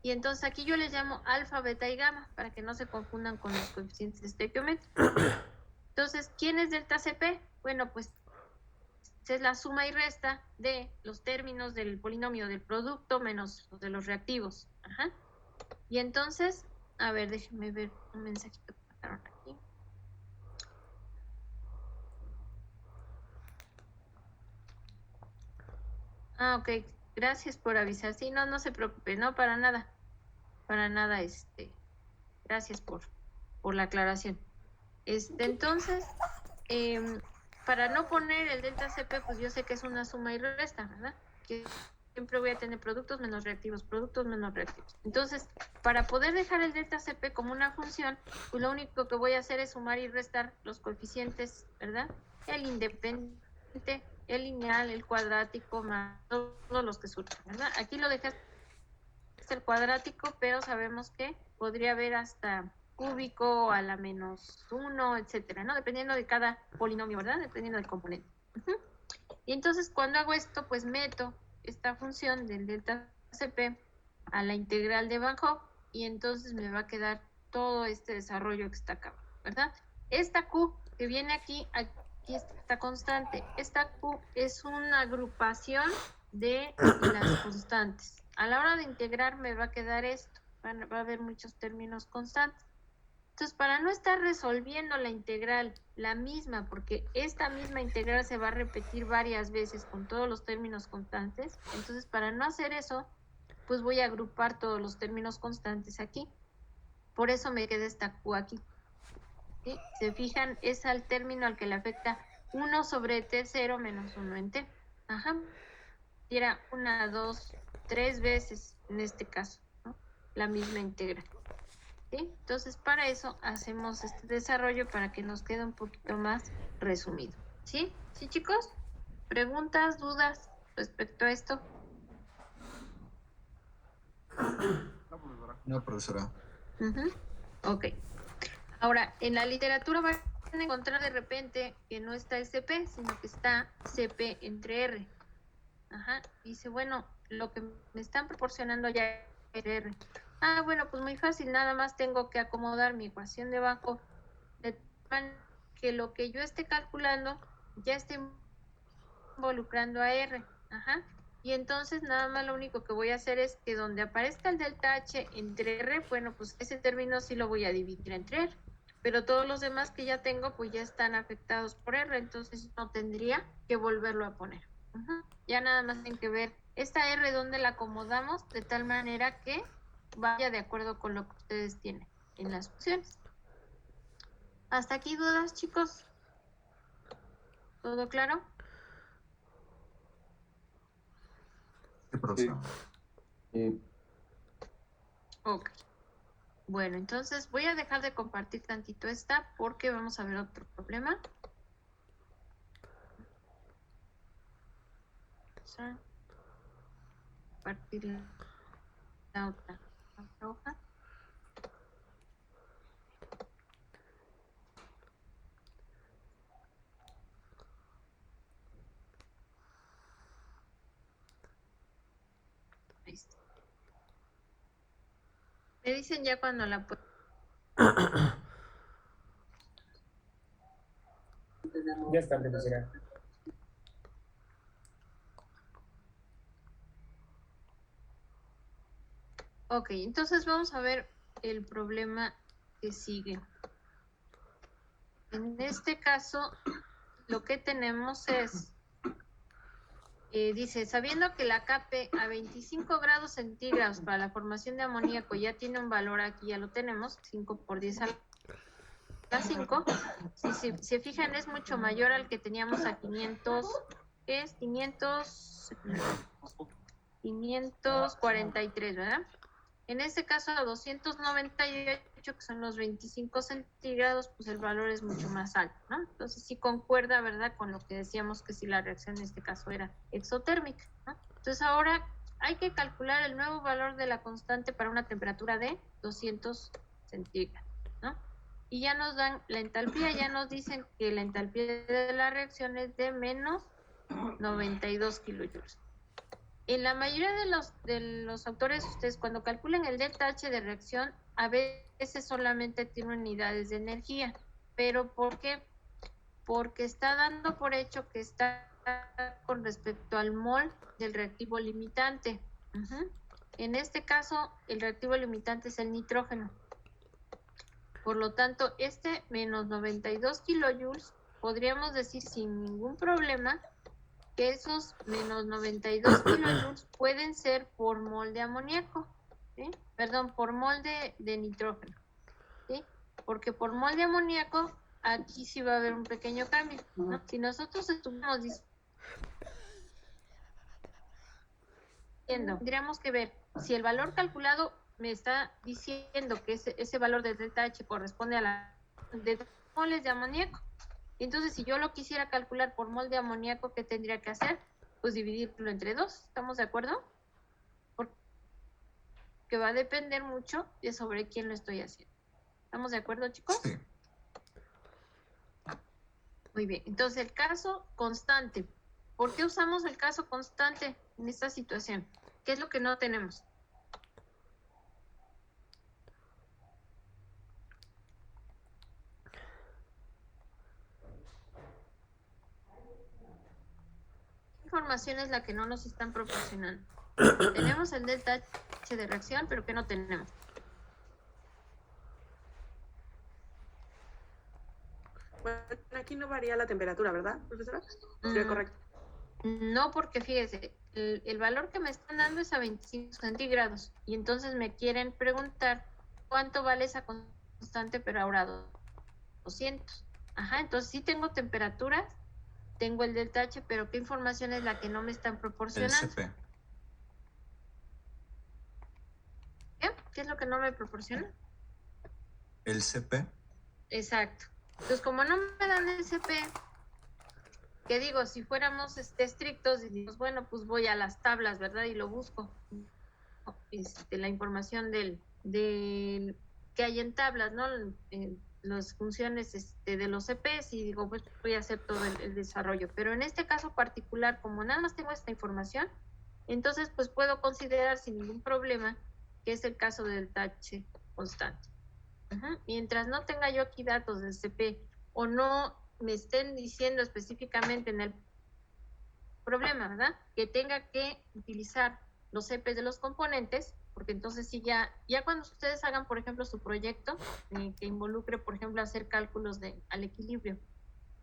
Y entonces aquí yo les llamo alfa, beta y gamma para que no se confundan con los coeficientes estequiométricos. Entonces, ¿quién es delta Cp? Bueno, pues es la suma y resta de los términos del polinomio del producto menos los de los reactivos. Ajá. Y entonces, a ver, déjenme ver un mensajito que pasaron aquí. Ah, ok. Gracias por avisar. Sí, no se preocupe, no, para nada. Para nada, gracias por la aclaración. Entonces, para no poner el delta Cp, pues yo sé que es una suma y resta, ¿verdad? Que siempre voy a tener productos menos reactivos. Entonces, para poder dejar el delta Cp como una función, pues lo único que voy a hacer es sumar y restar los coeficientes, ¿verdad? El independiente, el lineal, el cuadrático, más todos los que surgen, ¿verdad? Aquí lo dejé el cuadrático, pero sabemos que podría haber hasta cúbico a la menos 1, etcétera, ¿no? Dependiendo de cada polinomio, ¿verdad? Dependiendo del componente. Y entonces cuando hago esto, pues meto esta función del delta Cp a la integral de Van Hoff y entonces me va a quedar todo este desarrollo que está acá, ¿verdad? Esta Q que viene aquí está constante. Esta Q es una agrupación de las constantes. A la hora de integrar me va a quedar esto. Va a haber muchos términos constantes. Entonces, para no estar resolviendo la integral, la misma, porque esta misma integral se va a repetir varias veces con todos los términos constantes, entonces para no hacer eso, pues voy a agrupar todos los términos constantes aquí. Por eso me queda esta Q aquí. ¿Sí? Se fijan, es al término al que le afecta 1 sobre T0 menos 1 en T. Ajá. Y era 1, 2, 3 veces en este caso, ¿no? La misma integral. ¿Sí? Entonces, para eso hacemos este desarrollo para que nos quede un poquito más resumido. ¿Sí? ¿Sí, chicos? ¿Preguntas, dudas respecto a esto? No, profesora. Ujú. Ok. Ahora, en la literatura van a encontrar de repente que no está SP, sino que está CP entre R. Ajá. Dice, bueno, lo que me están proporcionando ya es R. Ah, bueno, pues muy fácil, nada más tengo que acomodar mi ecuación debajo de tal manera que lo que yo esté calculando ya esté involucrando a R. Ajá. Y entonces nada más lo único que voy a hacer es que donde aparezca el delta H entre R, bueno, pues ese término sí lo voy a dividir entre R. Pero todos los demás que ya tengo, pues ya están afectados por R, entonces no tendría que volverlo a poner. Ajá. Ya nada más tienen que ver esta R donde la acomodamos de tal manera que vaya de acuerdo con lo que ustedes tienen en las opciones. ¿Hasta aquí dudas, chicos? ¿Todo claro? Sí, profesora. Ok. Bueno, entonces voy a dejar de compartir tantito esta porque vamos a ver otro problema. Vamos a compartir la otra hoja. Ahí está. Me dicen ya cuando la puedo. Ya está, profesora. Ok, entonces vamos a ver el problema que sigue. En este caso, lo que tenemos es, dice, sabiendo que la Kp a 25 grados centígrados para la formación de amoníaco ya tiene un valor, aquí ya lo tenemos, 5 por 10 a la 5, si se fijan es mucho mayor al que teníamos a 500, ¿qué es? 543, ¿verdad? En este caso a 298, que son los 25 centígrados, pues el valor es mucho más alto, ¿no? Entonces sí concuerda, ¿verdad? Con lo que decíamos que si la reacción en este caso era exotérmica, ¿no? Entonces ahora hay que calcular el nuevo valor de la constante para una temperatura de 200 centígrados, ¿no? Y ya nos dan la entalpía, ya nos dicen que la entalpía de la reacción es de menos 92 kilojoules. En la mayoría de los autores, ustedes cuando calculan el delta H de reacción, a veces solamente tiene unidades de energía. ¿Pero por qué? Porque está dando por hecho que está con respecto al mol del reactivo limitante. En este caso, el reactivo limitante es el nitrógeno. Por lo tanto, este menos 92 kilojoules, podríamos decir sin ningún problema que esos menos 92 kilojoules pueden ser por mol de amoníaco, ¿sí? Perdón, por mol de nitrógeno, ¿sí? Porque por mol de amoníaco aquí sí va a haber un pequeño cambio, ¿no? Si nosotros estuviéramos diciendo, tendríamos que ver si el valor calculado me está diciendo que ese valor de delta H corresponde a la de moles de amoníaco. Entonces, si yo lo quisiera calcular por mol de amoníaco, ¿qué tendría que hacer? Pues dividirlo entre 2, ¿estamos de acuerdo? Porque va a depender mucho de sobre quién lo estoy haciendo. ¿Estamos de acuerdo, chicos? Sí. Muy bien, entonces el caso constante. ¿Por qué usamos el caso constante en esta situación? ¿Qué es lo que no tenemos? ¿Qué información es la que no nos están proporcionando? Tenemos el delta H de reacción, pero ¿qué no tenemos? Bueno, aquí no varía la temperatura, ¿verdad, profesora? Sería correcto. No, porque fíjese, el valor que me están dando es a 25 centígrados y entonces me quieren preguntar cuánto vale esa constante, pero ahora 200. Ajá, entonces sí tengo temperaturas, tengo el del tache, pero ¿qué información es la que no me están El proporcionando? CP. ¿Qué es lo que no me proporciona? El CP. Exacto. Entonces, como no me dan el CP, que digo, si fuéramos estrictos y digamos, bueno, pues voy a las tablas, ¿verdad? Y lo busco. La información del que hay en tablas, ¿no? Las funciones de los CPs y digo, pues voy a hacer todo el desarrollo. Pero en este caso particular, como nada más tengo esta información, entonces pues puedo considerar sin ningún problema que es el caso del tache constante. Mientras no tenga yo aquí datos del CP o no me estén diciendo específicamente en el problema, ¿verdad? Que tenga que utilizar los CPs de los componentes, porque entonces sí ya cuando ustedes hagan, por ejemplo, su proyecto, que involucre, por ejemplo, hacer cálculos al equilibrio,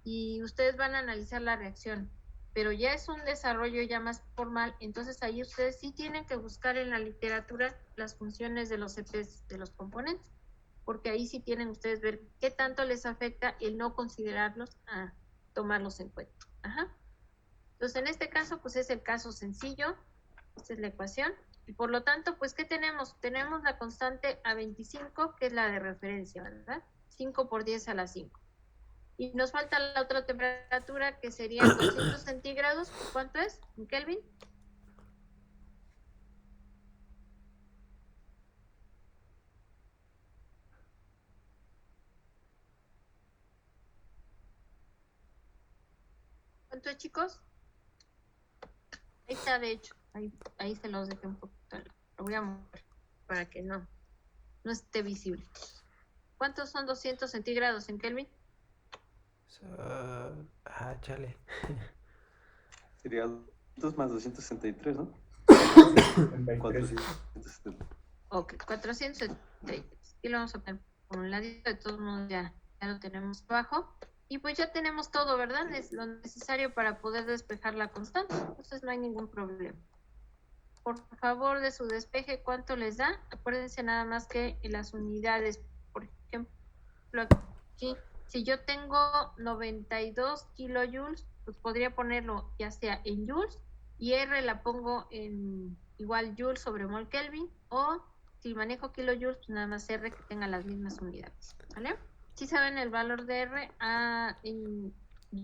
y ustedes van a analizar la reacción, pero ya es un desarrollo ya más formal, entonces ahí ustedes sí tienen que buscar en la literatura las funciones de los CPs de los componentes, porque ahí sí tienen ustedes ver qué tanto les afecta el no considerarlos a tomarlos en cuenta. Entonces, en este caso, pues es el caso sencillo, esta es la ecuación, y por lo tanto, pues, ¿qué tenemos? Tenemos la constante A25, que es la de referencia, ¿verdad? 5 por 10 a la 5. Y nos falta la otra temperatura, que serían 200 centígrados, ¿cuánto es? ¿En Kelvin? ¿Cuánto es, chicos? Ahí está, de hecho, ahí se los dejé un poquito, lo voy a mover para que no esté visible. ¿Cuántos son 200 centígrados en Kelvin? Chale. Sería 2 más 263, ¿no? 470. Ok, 473. Y lo vamos a poner por un ladito, de todos modos ya lo tenemos abajo. Y pues ya tenemos todo, ¿verdad? Es lo necesario para poder despejar la constante. Entonces no hay ningún problema. Por favor, de su despeje, ¿cuánto les da? Acuérdense nada más que en las unidades, por ejemplo, aquí, si yo tengo 92 kilojoules, pues podría ponerlo ya sea en joules y R la pongo en igual joules sobre mol Kelvin, o si manejo kilojoules, pues nada más R que tenga las mismas unidades, ¿vale? ¿Sí saben el valor de R en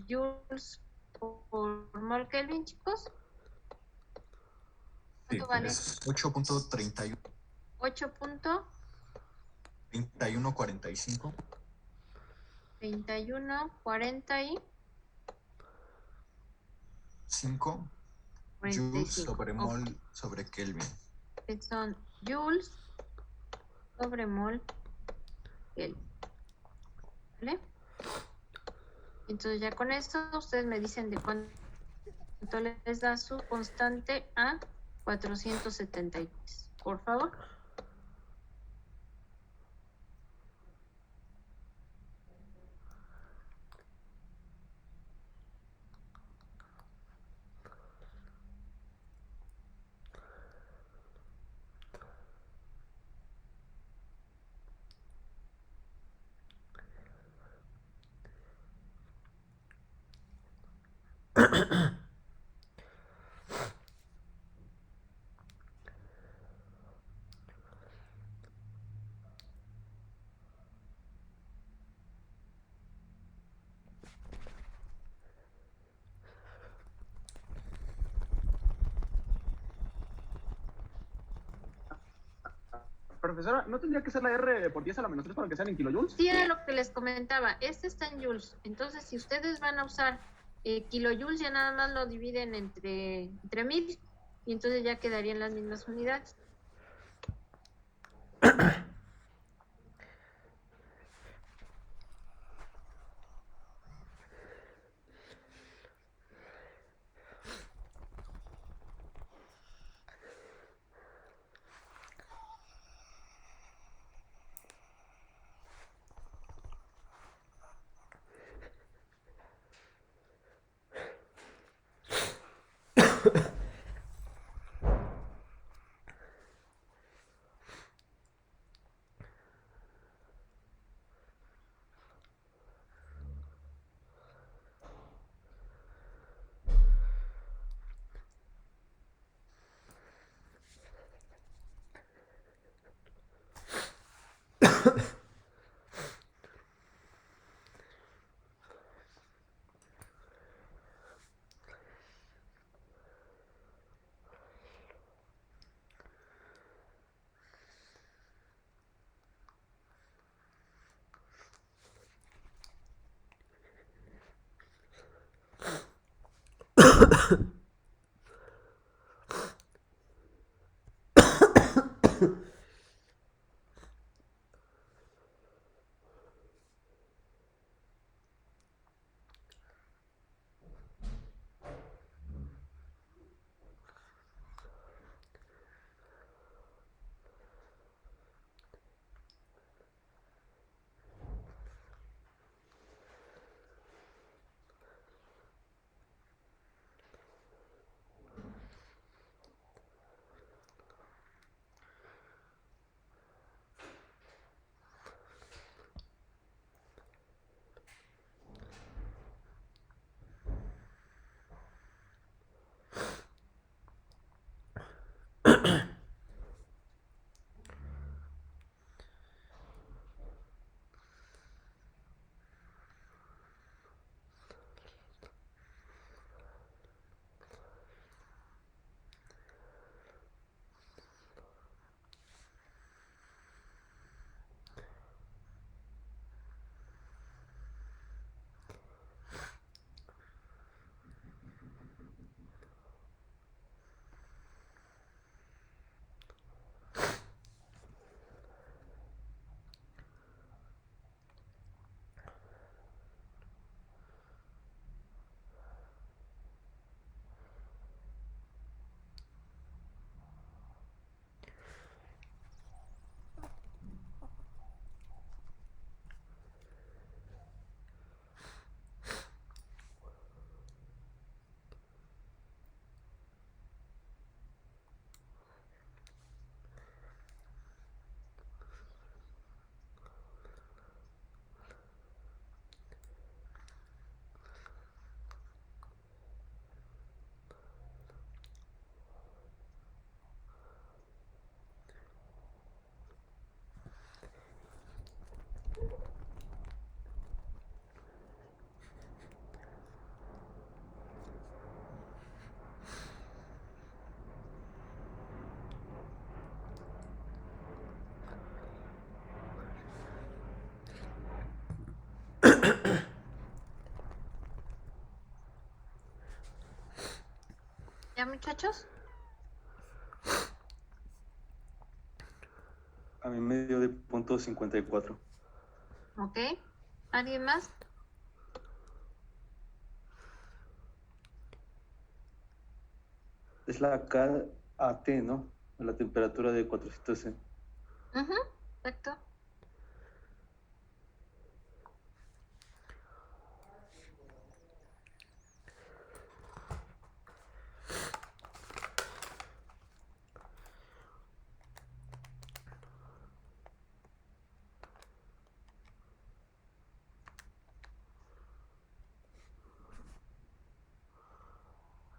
joules por mol Kelvin, chicos? Sí, ¿Cuánto vale? es 8.31. 8.3145. 21.45. 5 joules 45. sobre mol sobre Kelvin. Que son joules sobre mol Kelvin. ¿Vale? Entonces ya con esto ustedes me dicen de cuánto les da su constante a 473. Por favor. Profesora, ¿no tendría que ser la R por 10 a la menos 3 para que sean en kilojoules? Sí, era lo que les comentaba. Este está en joules. Entonces, si ustedes van a usar kilojoules, ya nada más lo dividen entre 1000 y entonces ya quedarían las mismas unidades. ¿Ya, muchachos? A mí me dio de punto 54. Ok. ¿Alguien más? Es la KAT, ¿no? La temperatura de 400 C. Perfecto.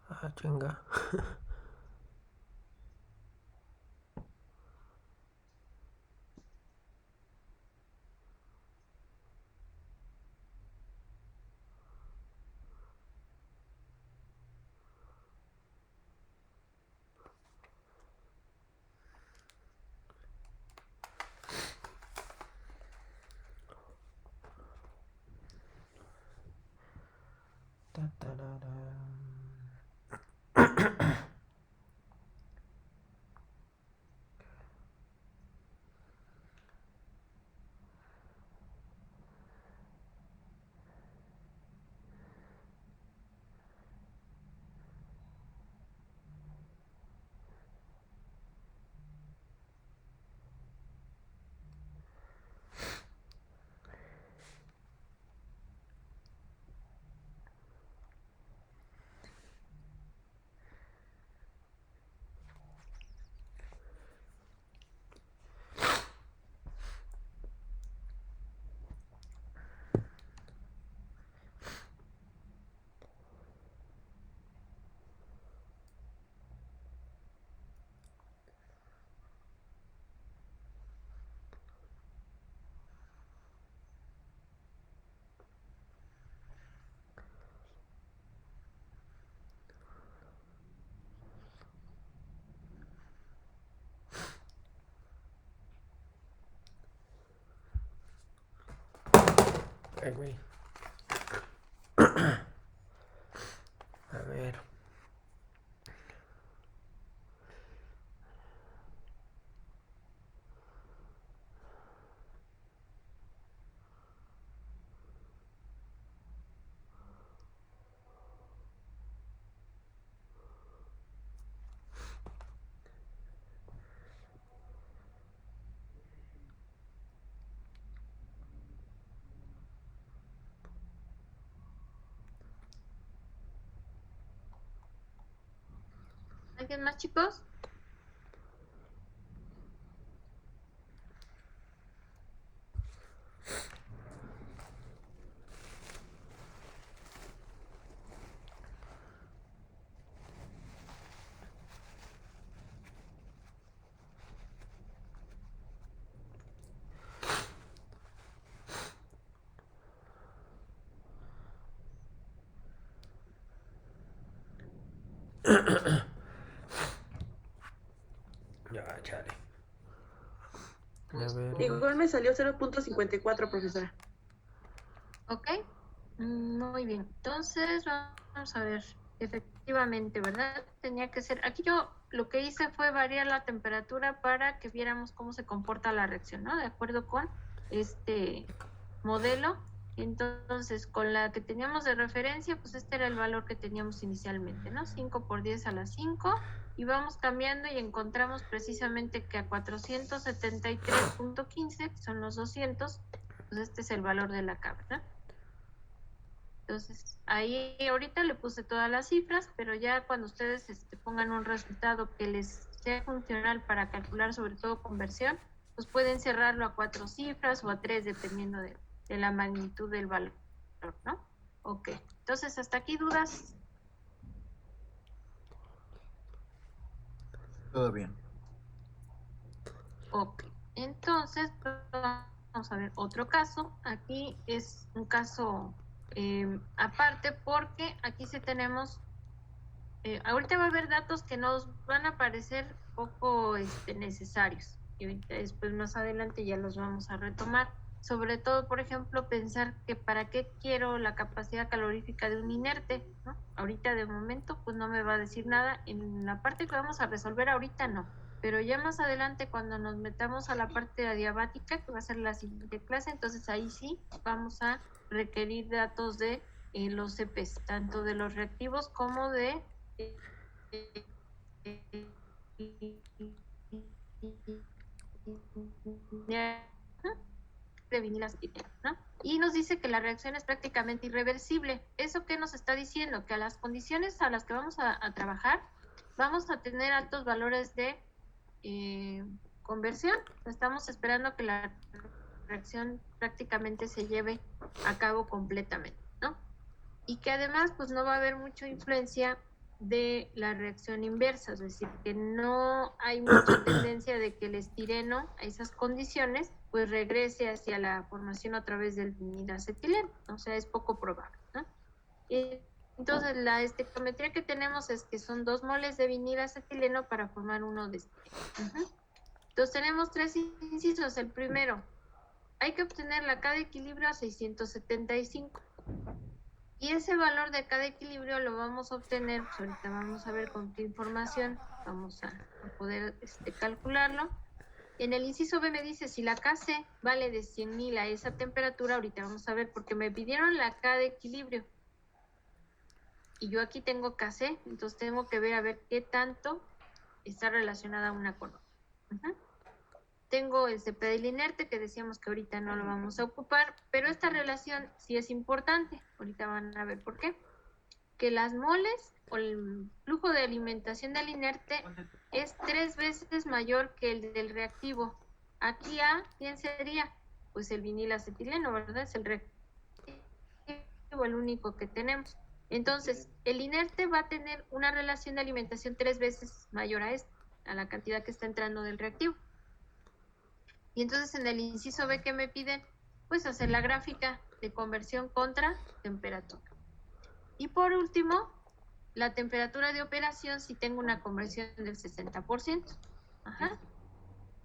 Ah, chinga. Ta, tararán. Ay, güey. A ver. ¿Alguien más, chicos? Ya, chale. A ver. Igual me salió 0.54, profesora. Ok, muy bien. Entonces, vamos a ver. Efectivamente, ¿verdad? Tenía que ser. Aquí yo lo que hice fue variar la temperatura para que viéramos cómo se comporta la reacción, ¿no? De acuerdo con este modelo. Entonces, con la que teníamos de referencia, pues este era el valor que teníamos inicialmente, ¿no? 5 por 10 a la 5. Y vamos cambiando y encontramos precisamente que a 473.15, que son los 200, pues este es el valor de la K, ¿verdad? Entonces, ahí ahorita le puse todas las cifras, pero ya cuando ustedes pongan un resultado que les sea funcional para calcular sobre todo conversión, pues pueden cerrarlo a 4 cifras o a 3, dependiendo de la magnitud del valor, ¿no? Ok, entonces hasta aquí dudas. Todo bien. Ok, entonces vamos a ver otro caso. Aquí es un caso aparte porque aquí sí tenemos, ahorita va a haber datos que nos van a parecer poco necesarios y ahorita después más adelante ya los vamos a retomar. Sobre todo, por ejemplo, pensar que para qué quiero la capacidad calorífica de un inerte, ¿no? Ahorita de momento pues no me va a decir nada. En la parte que vamos a resolver ahorita no. Pero ya más adelante cuando nos metamos a la parte adiabática, que va a ser la siguiente clase, entonces ahí sí vamos a requerir datos de los CPs, tanto de los reactivos como de de vinilacetina, ¿no? Y nos dice que la reacción es prácticamente irreversible. ¿Eso qué nos está diciendo? Que a las condiciones a las que vamos a trabajar, vamos a tener altos valores de conversión. Estamos esperando que la reacción prácticamente se lleve a cabo completamente, ¿no? Y que además pues no va a haber mucha influencia de la reacción inversa, es decir, que no hay mucha tendencia de que el estireno a esas condiciones pues regrese hacia la formación a través del vinilacetileno, o sea, es poco probable, ¿no? Entonces la estequiometría que tenemos es que son 2 moles de vinilacetileno para formar uno de estireno. Entonces tenemos 3 incisos. El primero, hay que obtener la K de equilibrio a 675. Y ese valor de cada equilibrio lo vamos a obtener, pues ahorita vamos a ver con qué información vamos a poder calcularlo. En el inciso B me dice si la KC vale de 100.000 a esa temperatura, ahorita vamos a ver porque me pidieron la K de equilibrio. Y yo aquí tengo KC, entonces tengo que ver a ver qué tanto está relacionada una con otra. Tengo el CP del inerte, que decíamos que ahorita no lo vamos a ocupar, pero esta relación sí es importante. Ahorita van a ver por qué. Que las moles o el flujo de alimentación del inerte es 3 veces mayor que el del reactivo. Aquí A, ¿quién sería? Pues el vinilacetileno, ¿verdad? Es el reactivo, el único que tenemos. Entonces, el inerte va a tener una relación de alimentación 3 veces mayor a la cantidad que está entrando del reactivo. Y entonces en el inciso B que me piden, pues hacer la gráfica de conversión contra temperatura. Y por último, la temperatura de operación si tengo una conversión del 60%. Ajá.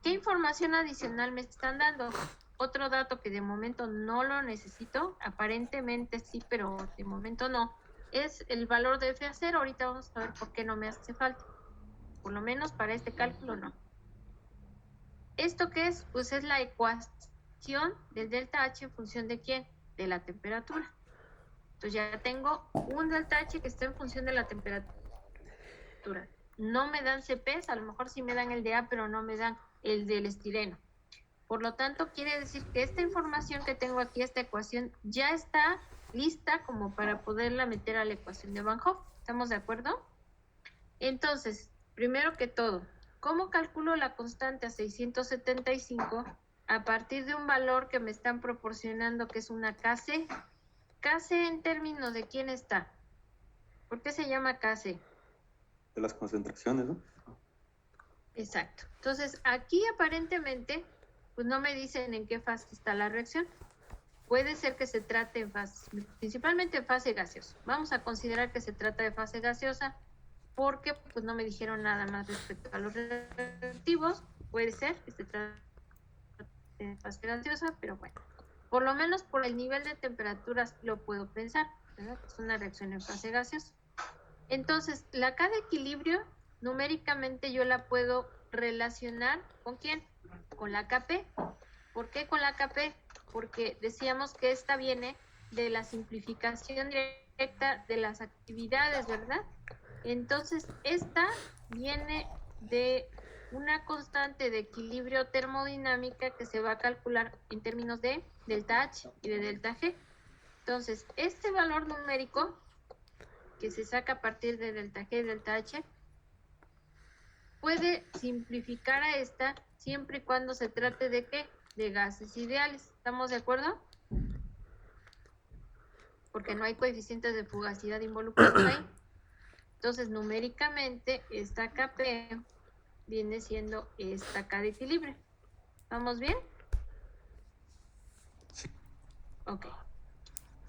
¿Qué información adicional me están dando? Otro dato que de momento no lo necesito, aparentemente sí, pero de momento no, es el valor de F0. Ahorita vamos a ver por qué no me hace falta. Por lo menos para este cálculo no. ¿Esto qué es? Pues es la ecuación del delta H en función de ¿quién? De la temperatura. Entonces ya tengo un delta H que está en función de la temperatura. No me dan CPs, a lo mejor sí me dan el de A, pero no me dan el del estireno. Por lo tanto, quiere decir que esta información que tengo aquí, esta ecuación, ya está lista como para poderla meter a la ecuación de Van Hoff. ¿Estamos de acuerdo? Entonces, primero que todo, ¿cómo calculo la constante a 675 a partir de un valor que me están proporcionando que es una Kc? Kc en términos de quién está. ¿Por qué se llama Kc? De las concentraciones, ¿no? Exacto. Entonces, aquí aparentemente, pues no me dicen en qué fase está la reacción. Puede ser que se trate en fase, principalmente en fase gaseosa. Vamos a considerar que se trata de fase gaseosa porque pues no me dijeron nada más respecto a los reactivos. Puede ser que se trate de fase gaseosa, pero bueno, por lo menos por el nivel de temperaturas lo puedo pensar, ¿verdad? Es una reacción en fase gaseosa. Entonces, la K de equilibrio, numéricamente yo la puedo relacionar ¿con quién? Con la Kp. ¿Por qué con la Kp? Porque decíamos que esta viene de la simplificación directa de las actividades, ¿verdad? Entonces, esta viene de una constante de equilibrio termodinámica que se va a calcular en términos de delta H y de delta G. Entonces, este valor numérico que se saca a partir de delta G y delta H puede simplificar a esta siempre y cuando se trate de ¿qué? De gases ideales. ¿Estamos de acuerdo? Porque no hay coeficientes de fugacidad involucrados ahí. Entonces, numéricamente, esta Kp viene siendo esta K de equilibrio. ¿Vamos bien? Sí. Ok.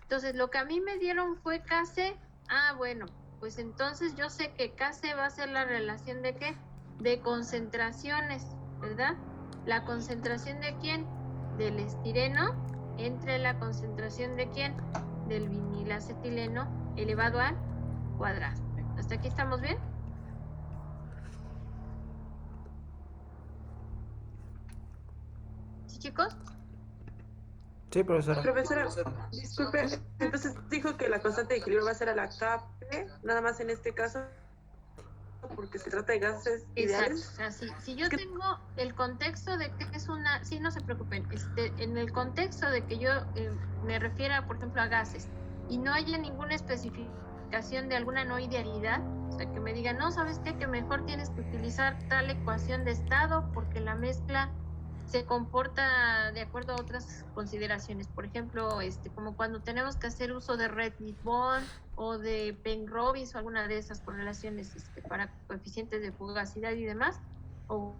Entonces, lo que a mí me dieron fue Kc. Ah, bueno, pues entonces yo sé que Kc va a ser la relación de ¿qué? De concentraciones, ¿verdad? ¿La concentración de quién? Del estireno entre la concentración de quién? Del vinilacetileno elevado al cuadrado. ¿Hasta aquí estamos bien? ¿Sí, chicos? Sí, profesora. Profesora, disculpe, entonces dijo que la constante de equilibrio va a ser a la Kp, nada más en este caso, porque se trata de gases Exacto. ideales. O sea, si yo tengo el contexto de que es una... Sí, no se preocupen. En el contexto de que yo me refiera, por ejemplo, a gases y no haya ninguna especificación de alguna no idealidad, o sea, que me digan, no, ¿sabes qué? Que mejor tienes que utilizar tal ecuación de estado porque la mezcla se comporta de acuerdo a otras consideraciones. Por ejemplo, como cuando tenemos que hacer uso de Rednit-Bond o de Penrose o alguna de esas correlaciones para coeficientes de fugacidad y demás, o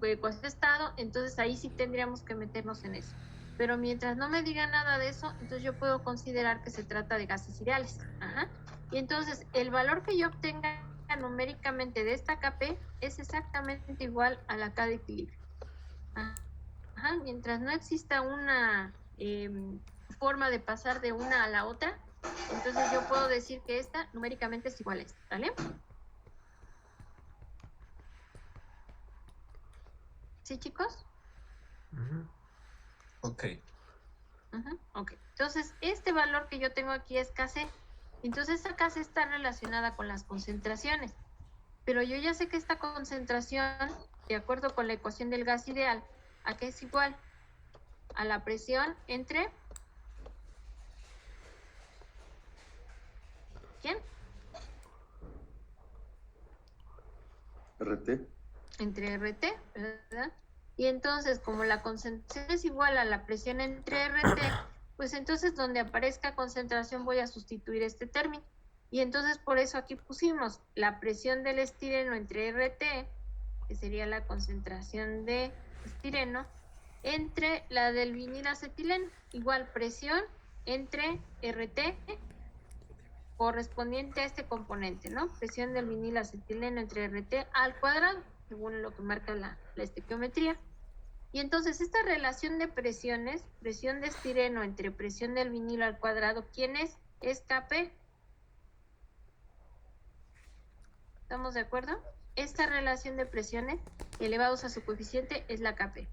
ecuación de estado, entonces ahí sí tendríamos que meternos en eso. Pero mientras no me diga nada de eso, entonces yo puedo considerar que se trata de gases ideales. Ajá. Y entonces el valor que yo obtenga numéricamente de esta Kp es exactamente igual a la K de equilibrio. Ajá, mientras no exista una forma de pasar de una a la otra, entonces yo puedo decir que esta numéricamente es igual a esta, ¿vale? ¿Sí, chicos? Ok. Ok. Entonces, este valor que yo tengo aquí es Kc. Entonces, esta Kc está relacionada con las concentraciones. Pero yo ya sé que esta concentración, de acuerdo con la ecuación del gas ideal, ¿a qué es igual? A la presión entre... ¿Quién? RT. Entre RT, ¿verdad? Y entonces, como la concentración es igual a la presión entre RT, pues entonces donde aparezca concentración voy a sustituir este término. Y entonces por eso aquí pusimos la presión del estireno entre RT, que sería la concentración de estireno, entre la del vinilacetileno, igual presión entre RT correspondiente a este componente, ¿no? Presión del vinilacetileno entre RT al cuadrado, según lo que marca la estequiometría. Y entonces esta relación de presiones, presión de estireno entre presión del vinilo al cuadrado, ¿quién es? Es Kp. ¿Estamos de acuerdo? Esta relación de presiones elevados a su coeficiente es la Kp.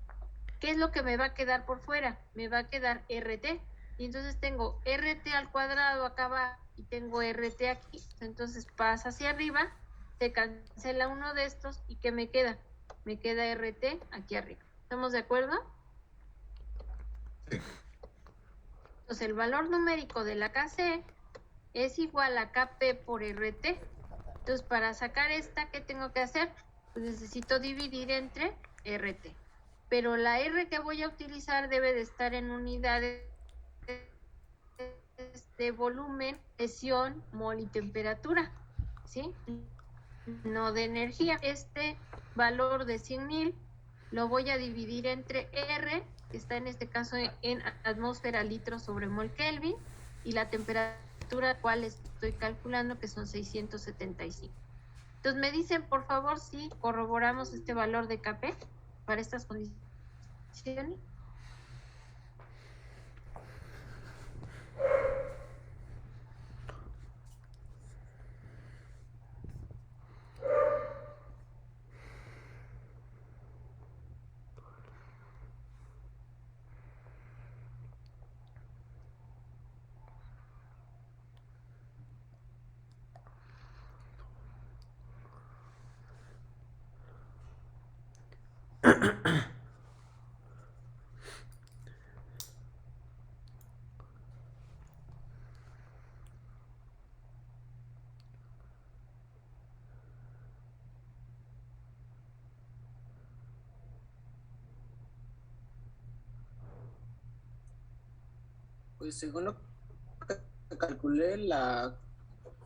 ¿Qué es lo que me va a quedar por fuera? Me va a quedar RT. Y entonces tengo RT al cuadrado acá abajo y tengo RT aquí. Entonces pasa hacia arriba, se cancela uno de estos y ¿qué me queda? Me queda RT aquí arriba. ¿Estamos de acuerdo? Sí. Entonces el valor numérico de la Kc es igual a Kp por RT. Entonces, para sacar esta, ¿qué tengo que hacer? Pues necesito dividir entre RT. Pero la R que voy a utilizar debe de estar en unidades de volumen, presión, mol y temperatura, ¿sí? No de energía. Este valor de 100,000 lo voy a dividir entre R, que está en este caso en atmósfera litros sobre mol Kelvin, y la temperatura cual estoy calculando que son 675. Entonces me dicen por favor si corroboramos este valor de Kp para estas condiciones. Pues según lo que calculé, la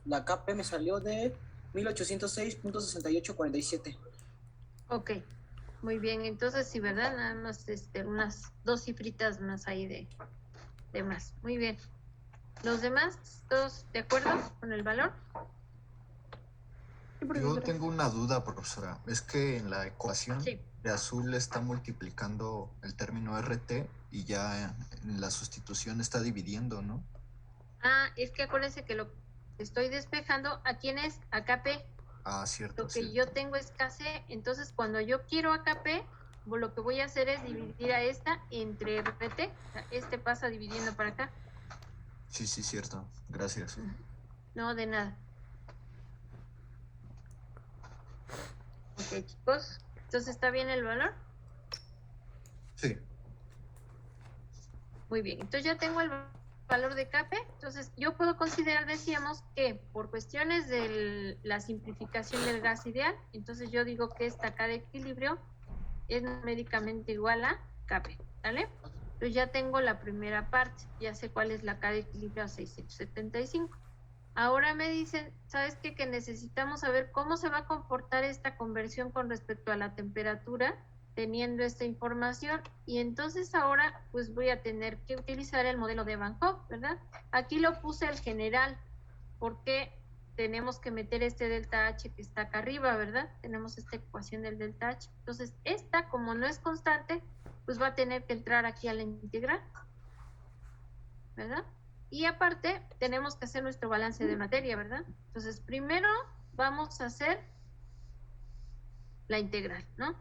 KP me salió de 1806.6847. Ok, muy bien. Entonces, sí, ¿verdad? Nada más unas 2 cifritas más ahí de más. Muy bien. ¿Los demás, todos de acuerdo con el valor? Yo tengo una duda, profesora. Es que en la ecuación Sí. de azul está multiplicando el término RT y ya en la sustitución está dividiendo, ¿no? Ah, es que acuérdense que lo estoy despejando. ¿A quién es? A KP. Ah, cierto, Lo que cierto. yo tengo es KC. Entonces, cuando yo quiero a KP, lo que voy a hacer es dividir a esta entre RT. O sea, este pasa dividiendo para acá. Sí, cierto. Gracias. No, de nada. Ok, chicos. Entonces, ¿está bien el valor? Sí. Muy bien. Entonces, ya tengo el valor de Kp. Entonces, yo puedo considerar, decíamos, que por cuestiones de la simplificación del gas ideal, entonces yo digo que esta K de equilibrio es numéricamente igual a Kp, ¿vale? Entonces ya tengo la primera parte, ya sé cuál es la K de equilibrio a 675. Ahora me dicen, ¿sabes qué? Que necesitamos saber cómo se va a comportar esta conversión con respecto a la temperatura, teniendo esta información, y entonces ahora pues voy a tener que utilizar el modelo de Van Hoff, ¿verdad? Aquí lo puse el general, porque tenemos que meter este delta H que está acá arriba, ¿verdad? Tenemos esta ecuación del delta H. Entonces, esta, como no es constante, pues va a tener que entrar aquí a la integral, ¿verdad? Y aparte, tenemos que hacer nuestro balance de materia, ¿verdad? Entonces, primero vamos a hacer la integral, ¿no?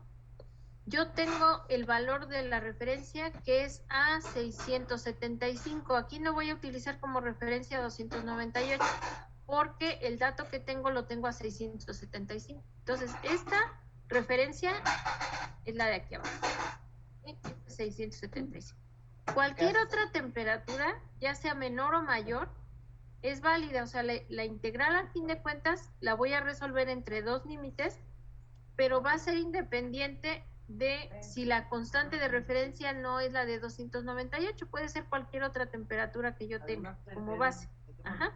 Yo tengo el valor de la referencia que es a 675. Aquí no voy a utilizar como referencia 298 porque el dato que tengo lo tengo a 675. Entonces, esta referencia es la de aquí abajo. 675. Cualquier otra temperatura, ya sea menor o mayor, es válida. O sea, la integral a fin de cuentas la voy a resolver entre dos límites, pero va a ser independiente de si la constante de referencia no es la de 298, puede ser cualquier otra temperatura que yo tenga como base. Ajá.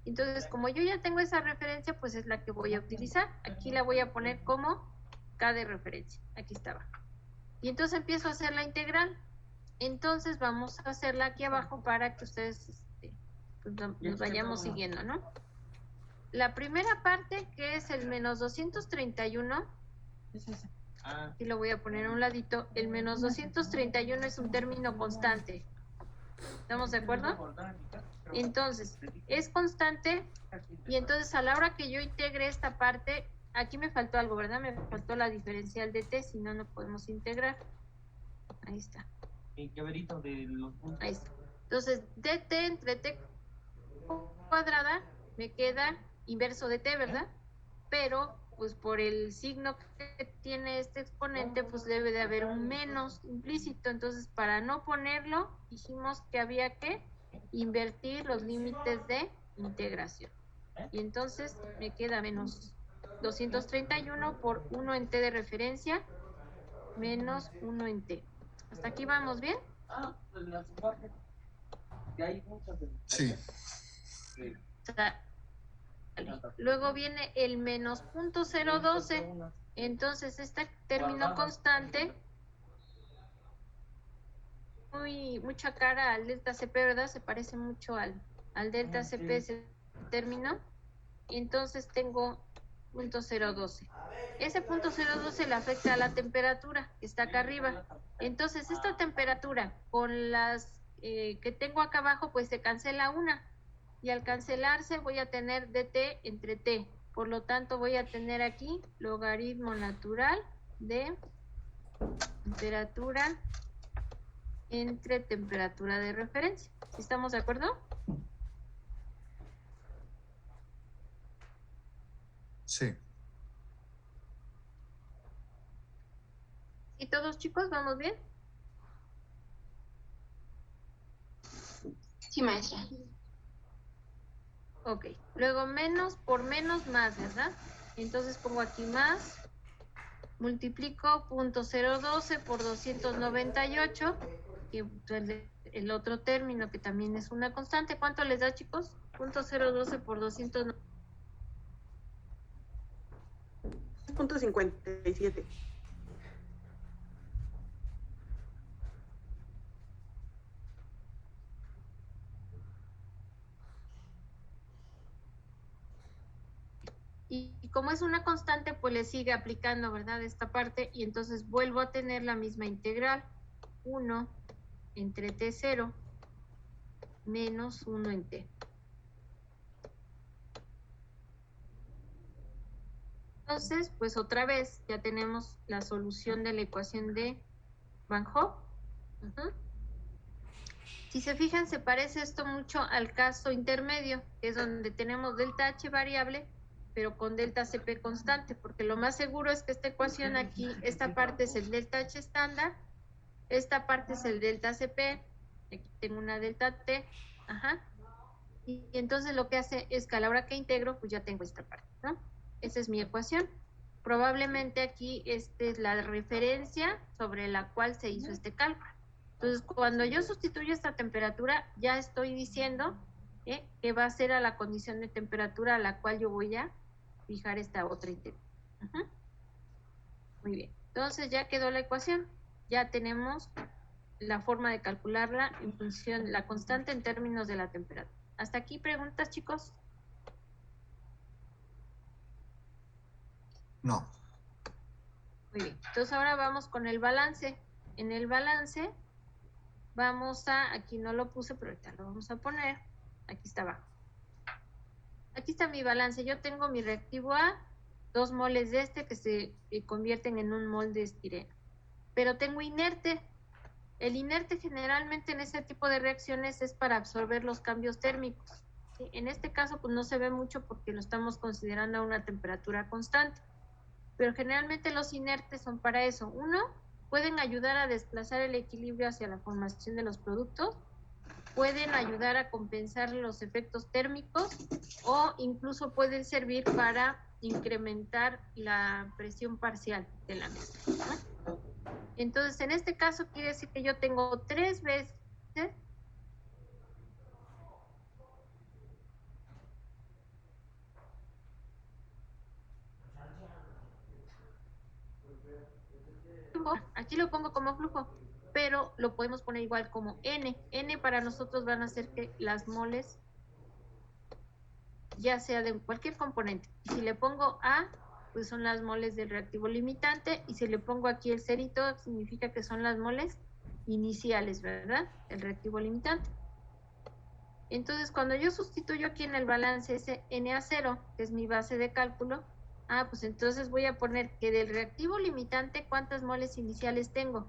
Entonces, como yo ya tengo esa referencia, pues es la que voy a utilizar. Aquí la voy a poner como K de referencia. Aquí estaba. Y entonces empiezo a hacer la integral. Entonces vamos a hacerla aquí abajo para que ustedes pues, nos vayamos siguiendo, ¿no? La primera parte, que es el menos 231, y lo voy a poner a un ladito, el menos 231 es un término constante. ¿Estamos de acuerdo? Entonces, es constante, y entonces a la hora que yo integre esta parte, aquí me faltó algo, ¿verdad? Me faltó la diferencial de t, si no, no podemos integrar. Ahí está. Ahí está. Entonces, dt entre t cuadrada me queda inverso de t, ¿verdad? Pero, pues por el signo que tiene este exponente, pues debe de haber un menos implícito. Entonces, para no ponerlo, dijimos que había que invertir los límites de integración. Y entonces me queda menos 231 por 1 en T de referencia, menos 1 en T. ¿Hasta aquí vamos bien? Sí. Luego viene el menos 0.012. Entonces este término constante, mucha cara al delta CP, ¿verdad? Se parece mucho al delta CP ese término. Entonces tengo 0.012. Ese 0.012 le afecta a la temperatura que está acá arriba. Entonces esta temperatura con las que tengo acá abajo, pues se cancela una. Y al cancelarse voy a tener dt entre t. Por lo tanto voy a tener aquí logaritmo natural de temperatura entre temperatura de referencia. ¿Sí estamos de acuerdo? Sí. ¿Y todos, chicos, vamos bien? Sí, maestra. Ok, luego menos por menos más, ¿verdad? Entonces pongo aquí más, multiplico 0.012 por 298, y el otro término que también es una constante. ¿Cuánto les da, chicos? 0.012 por 297. 3.57. Y como es una constante, pues le sigue aplicando, ¿verdad? Esta parte, y entonces vuelvo a tener la misma integral. 1 entre T0 menos 1 en T. Entonces, pues otra vez ya tenemos la solución de la ecuación de Van Hoff. Si se fijan, se parece esto mucho al caso intermedio, que es donde tenemos delta H variable, pero con delta CP constante, porque lo más seguro es que esta ecuación aquí, esta parte es el delta H estándar, esta parte es el delta CP, aquí tengo una delta T, y entonces lo que hace es que a la hora que integro, pues ya tengo esta parte, ¿no? Esa es mi ecuación. Probablemente aquí esta es la referencia sobre la cual se hizo este cálculo. Entonces, cuando yo sustituyo esta temperatura, ya estoy diciendo que va a ser a la condición de temperatura a la cual yo voy a fijar esta otra integral. Muy bien. Entonces ya quedó la ecuación. Ya tenemos la forma de calcularla en función, la constante en términos de la temperatura. ¿Hasta aquí preguntas, chicos? No. Muy bien. Entonces ahora vamos con el balance. En el balance vamos a, aquí no lo puse, pero ahorita lo vamos a poner. Aquí está abajo. Aquí está mi balance. Yo tengo mi reactivo A, 2 moles de este que se convierten en 1 mol de estireno. Pero tengo inerte. El inerte generalmente en ese tipo de reacciones es para absorber los cambios térmicos. ¿Sí? En este caso pues no se ve mucho porque lo estamos considerando a una temperatura constante. Pero generalmente los inertes son para eso. Uno, pueden ayudar a desplazar el equilibrio hacia la formación de los productos, pueden ayudar a compensar los efectos térmicos o incluso pueden servir para incrementar la presión parcial de la mezcla, ¿no? Entonces, en este caso quiere decir que yo tengo 3 veces aquí lo pongo como flujo, pero lo podemos poner igual como N. N para nosotros van a ser que las moles, ya sea de cualquier componente. Y si le pongo A, pues son las moles del reactivo limitante, y si le pongo aquí el cerito, significa que son las moles iniciales, ¿verdad? El reactivo limitante. Entonces, cuando yo sustituyo aquí en el balance ese NA0, que es mi base de cálculo, pues entonces voy a poner que del reactivo limitante, ¿cuántas moles iniciales tengo?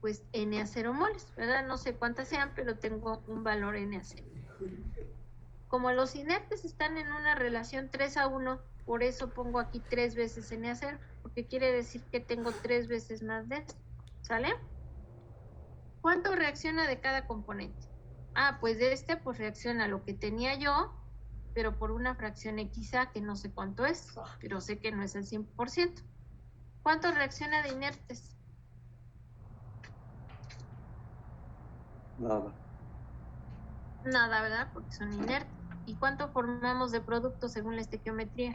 Pues Na0 moles, ¿verdad? No sé cuántas sean, pero tengo un valor Na0. Como los inertes están en una relación 3:1, por eso pongo aquí 3 veces Na0, porque quiere decir que tengo 3 veces más de esto, ¿sale? ¿Cuánto reacciona de cada componente? Pues de este pues reacciona lo que tenía yo, pero por una fracción XA que no sé cuánto es, pero sé que no es el 100%. ¿Cuánto reacciona de inertes? Nada. Nada, ¿verdad? Porque son inertes. ¿Y cuánto formamos de producto según la estequiometría?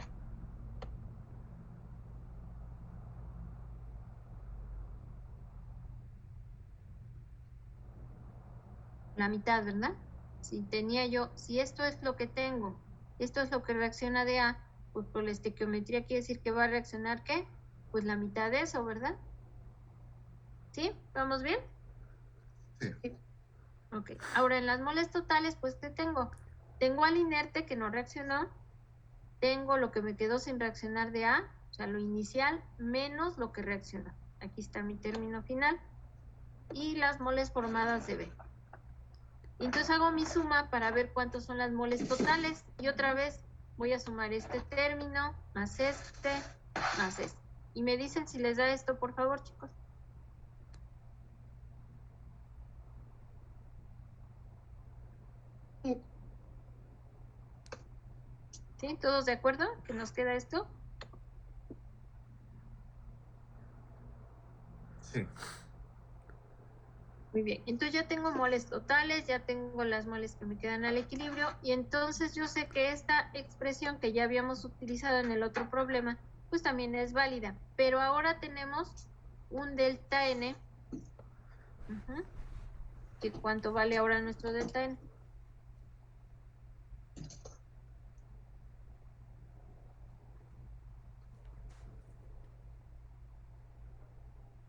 La mitad, ¿verdad? Si esto es lo que tengo, esto es lo que reacciona de A, pues por la estequiometría quiere decir que va a reaccionar, ¿qué? Pues la mitad de eso, ¿verdad? ¿Sí? ¿Vamos bien? Sí. Ok. Ahora, en las moles totales, pues, ¿qué tengo? Tengo al inerte que no reaccionó, tengo lo que me quedó sin reaccionar de A, o sea, lo inicial, menos lo que reaccionó. Aquí está mi término final. Y las moles formadas de B. Entonces hago mi suma para ver cuántos son las moles totales. Y otra vez voy a sumar este término, más este, más este. Y me dicen si les da esto, por favor, chicos. ¿Sí? ¿Todos de acuerdo? ¿Que nos queda esto? Sí. Muy bien, entonces ya tengo moles totales, ya tengo las moles que me quedan al equilibrio y entonces yo sé que esta expresión que ya habíamos utilizado en el otro problema, pues también es válida. Pero ahora tenemos un delta N. ¿Que cuánto vale ahora nuestro delta N?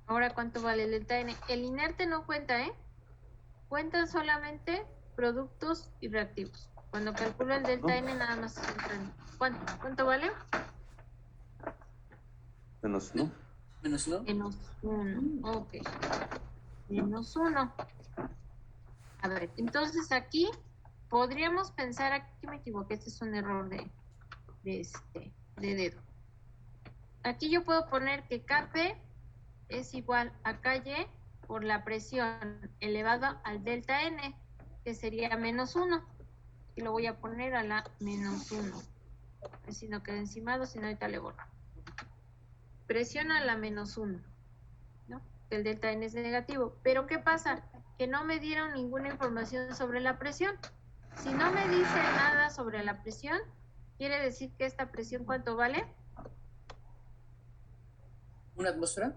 Ahora, ¿cuánto vale el delta N? El inerte no cuenta, ¿eh? Cuentan solamente productos y reactivos. Cuando calculo el delta N, nada más entran. ¿Cuánto vale? Menos, ¿no? Menos 1. Menos 1. Ok. Menos 1. A ver, entonces aquí podríamos pensar, aquí me equivoqué, este es un error de dedo. Aquí yo puedo poner que Kp es igual a Ky por la presión elevada al delta N, que sería menos 1. Y lo voy a poner a la menos 1. Si no queda encimado, si no ahorita le borro. Presión a la menos 1, ¿no? El delta N es negativo. Pero ¿qué pasa? Que no me dieron ninguna información sobre la presión. Si no me dice nada sobre la presión, quiere decir que esta presión, ¿cuánto vale? ¿Una atmósfera?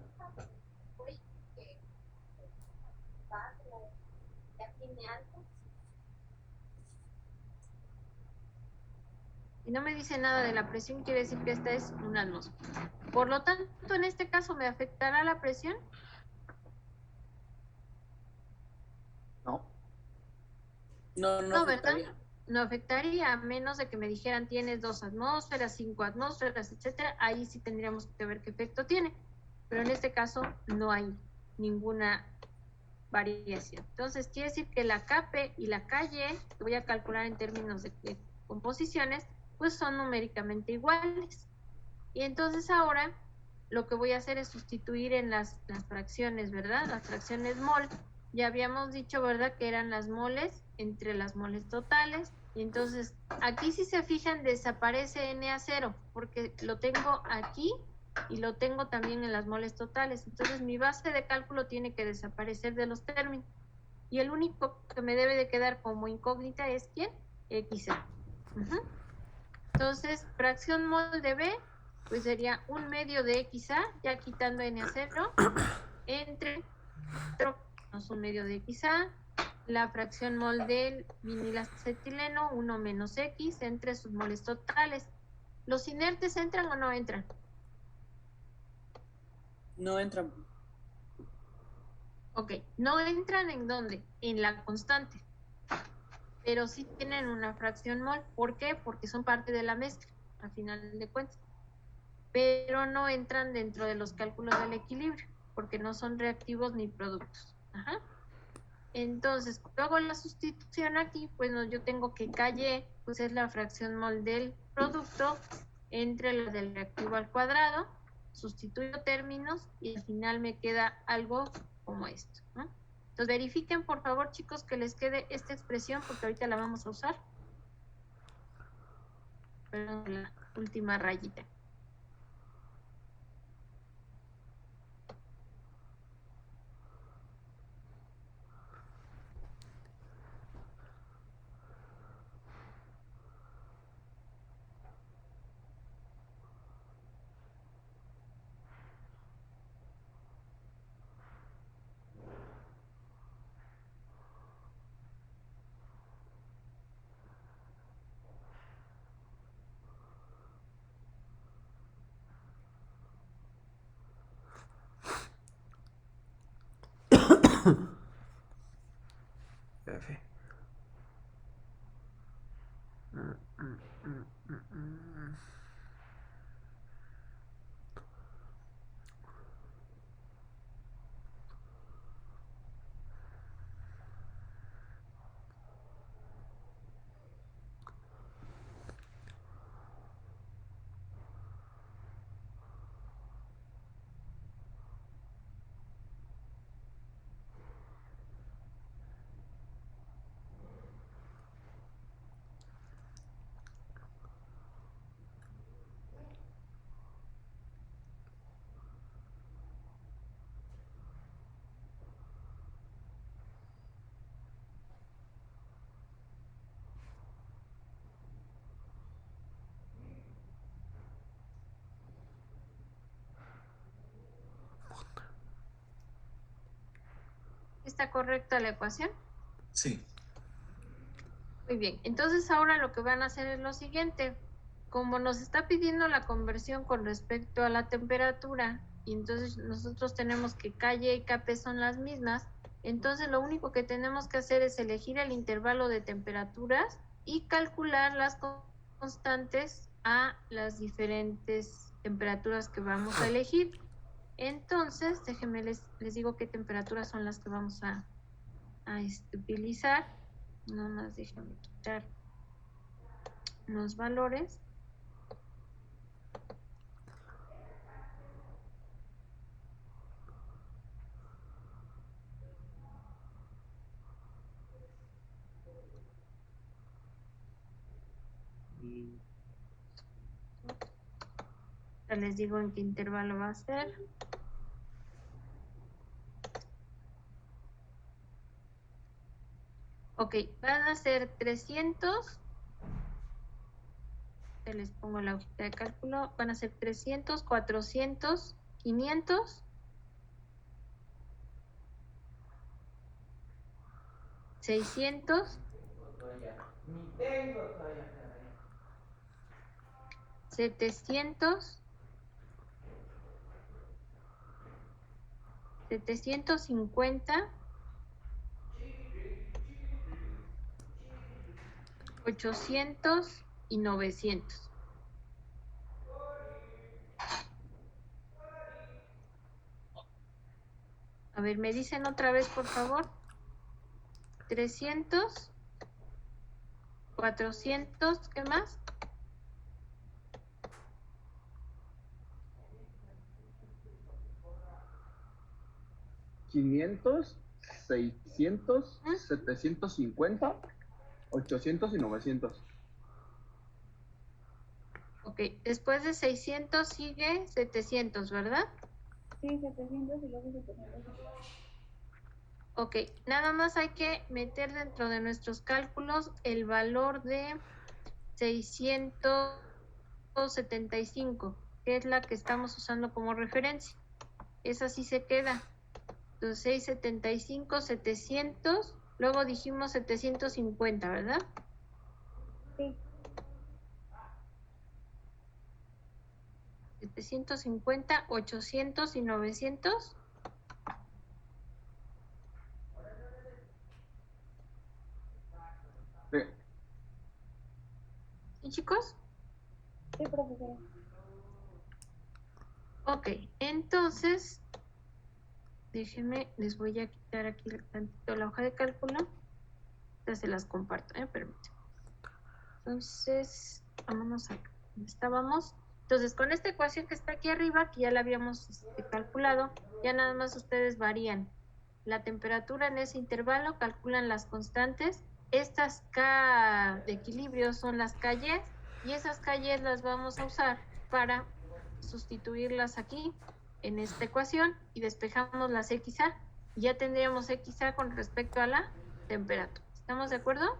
Si no me dice nada de la presión, quiere decir que esta es una atmósfera. Por lo tanto, en este caso, ¿me afectará la presión? No, ¿verdad? No afectaría, a menos de que me dijeran tienes 2 atmósferas, 5 atmósferas, etcétera. Ahí sí tendríamos que ver qué efecto tiene. Pero en este caso no hay ninguna variación. Entonces, quiere decir que la Kp y la Ky, que voy a calcular en términos de composiciones, pues son numéricamente iguales. Y entonces ahora lo que voy a hacer es sustituir en las fracciones, ¿verdad? Las fracciones mol. Ya habíamos dicho, ¿verdad? Que eran las moles entre las moles totales. Y entonces, aquí si se fijan, desaparece Na0, porque lo tengo aquí y lo tengo también en las moles totales. Entonces, mi base de cálculo tiene que desaparecer de los términos. Y el único que me debe de quedar como incógnita es ¿quién? XA. Entonces, fracción mol de B, pues sería 1/2 de XA, ya quitando Na0, entre 1/2 de XA, la fracción mol del vinilacetileno, 1 menos X, entre sus moles totales. ¿Los inertes entran o no entran? No entran. Ok, ¿no entran en dónde? En la constante. Pero sí tienen una fracción mol. ¿Por qué? Porque son parte de la mezcla, a final de cuentas. Pero no entran dentro de los cálculos del equilibrio, porque no son reactivos ni productos. Ajá. Entonces, luego la sustitución aquí, pues no, yo tengo que Ky, pues es la fracción mol del producto entre la del reactivo al cuadrado, sustituyo términos y al final me queda algo como esto, ¿no? Entonces verifiquen por favor chicos que les quede esta expresión porque ahorita la vamos a usar. Perdón, la última rayita. F. ¿Está correcta la ecuación? Sí. Muy bien, entonces ahora lo que van a hacer es lo siguiente. Como nos está pidiendo la conversión con respecto a la temperatura, y entonces nosotros tenemos que KY y KP son las mismas, entonces lo único que tenemos que hacer es elegir el intervalo de temperaturas y calcular las constantes a las diferentes temperaturas que vamos a elegir. Entonces, déjenme les digo qué temperaturas son las que vamos a utilizar. Nada más déjenme quitar los valores. Ya les digo en qué intervalo va a ser. Ok, van a ser 300. Ya les pongo la hojita de cálculo. Van a ser 300, 400, 500, 600, 700, 750, 800 y 900. A ver, me dicen otra vez, por favor. 300, 400, ¿qué más? 500, 600, 750, 800 y 900. Ok, después de 600 sigue 700, ¿verdad? Sí, 700 y luego 700. Ok, nada más hay que meter dentro de nuestros cálculos el valor de 675, que es la que estamos usando como referencia. Esa sí se queda. Entonces 675, 700, luego dijimos 750, ¿verdad? Sí. 750, 800 y 900. Sí. ¿Sí, chicos? Sí, profesora. Ok, entonces, déjenme, les voy a quitar aquí tantito la hoja de cálculo. Ya se las comparto, permítanme. Entonces, vámonos acá. ¿Dónde estábamos? Entonces, con esta ecuación que está aquí arriba, que ya la habíamos calculado, ya nada más ustedes varían la temperatura en ese intervalo, calculan las constantes. Estas K de equilibrio son las KY Y esas calles las vamos a usar para sustituirlas aquí en esta ecuación y despejamos las XA. Y ya tendríamos XA con respecto a la temperatura. ¿Estamos de acuerdo?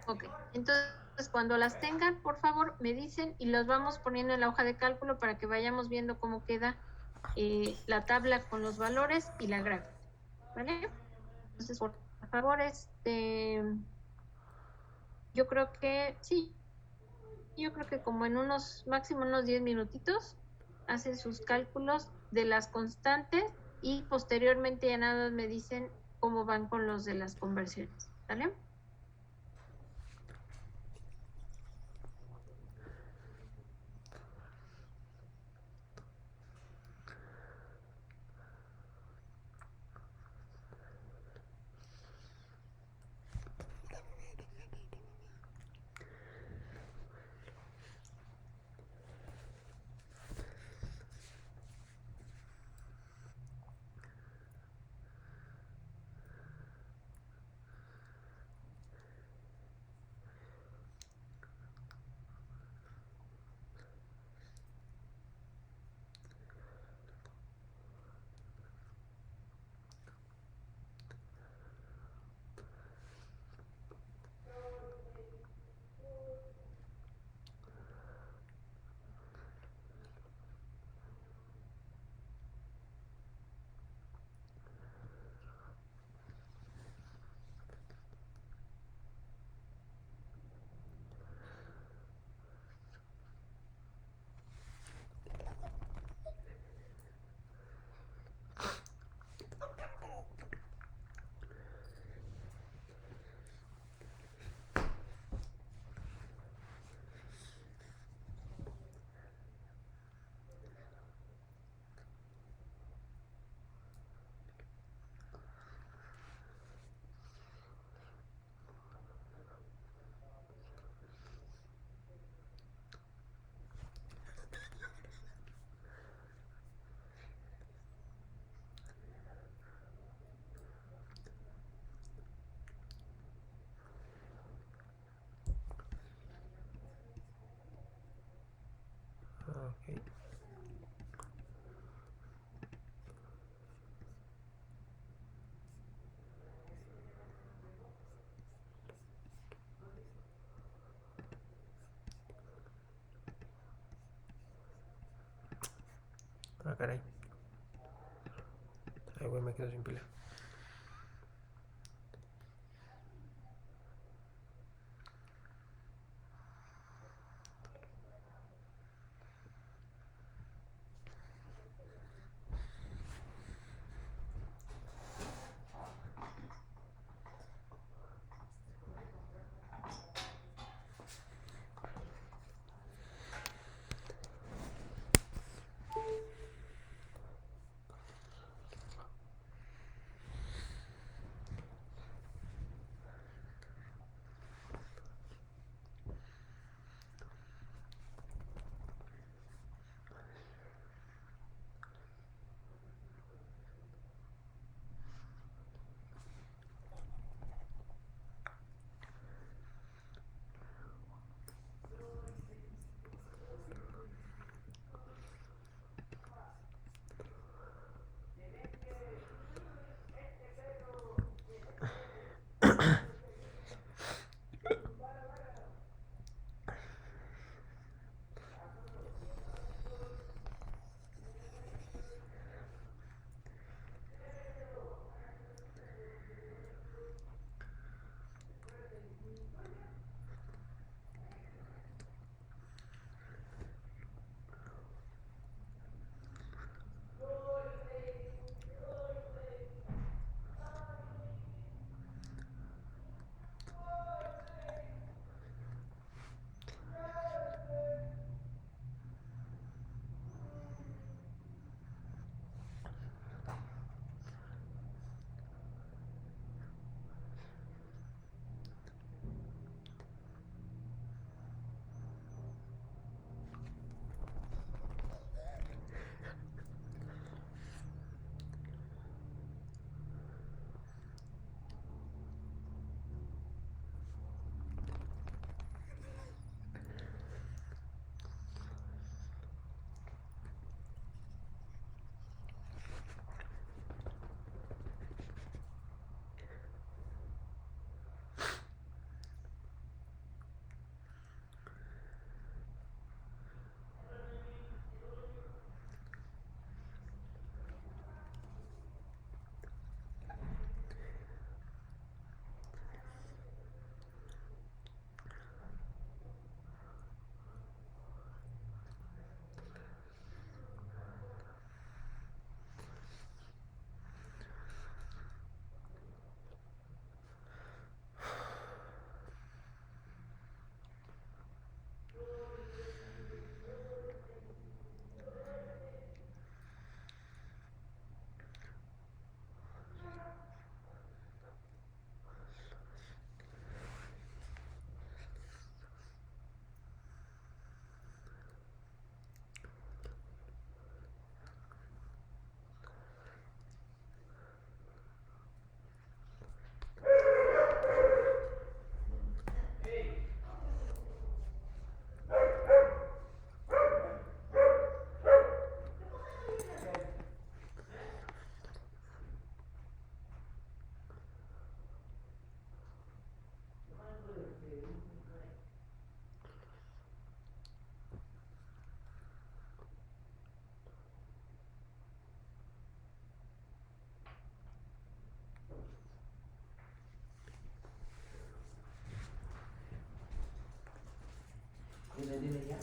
Ok, entonces cuando las tengan, por favor, me dicen y los vamos poniendo en la hoja de cálculo para que vayamos viendo cómo queda la tabla con los valores y la gráfica, ¿vale? Entonces, por favor, yo creo que sí, yo creo que como en máximo unos 10 minutitos, hacen sus cálculos de las constantes y posteriormente ya nada más me dicen cómo van con los de las conversiones, ¿vale? Ok. Ah, caray. Ay, güey, me quedo sin pila.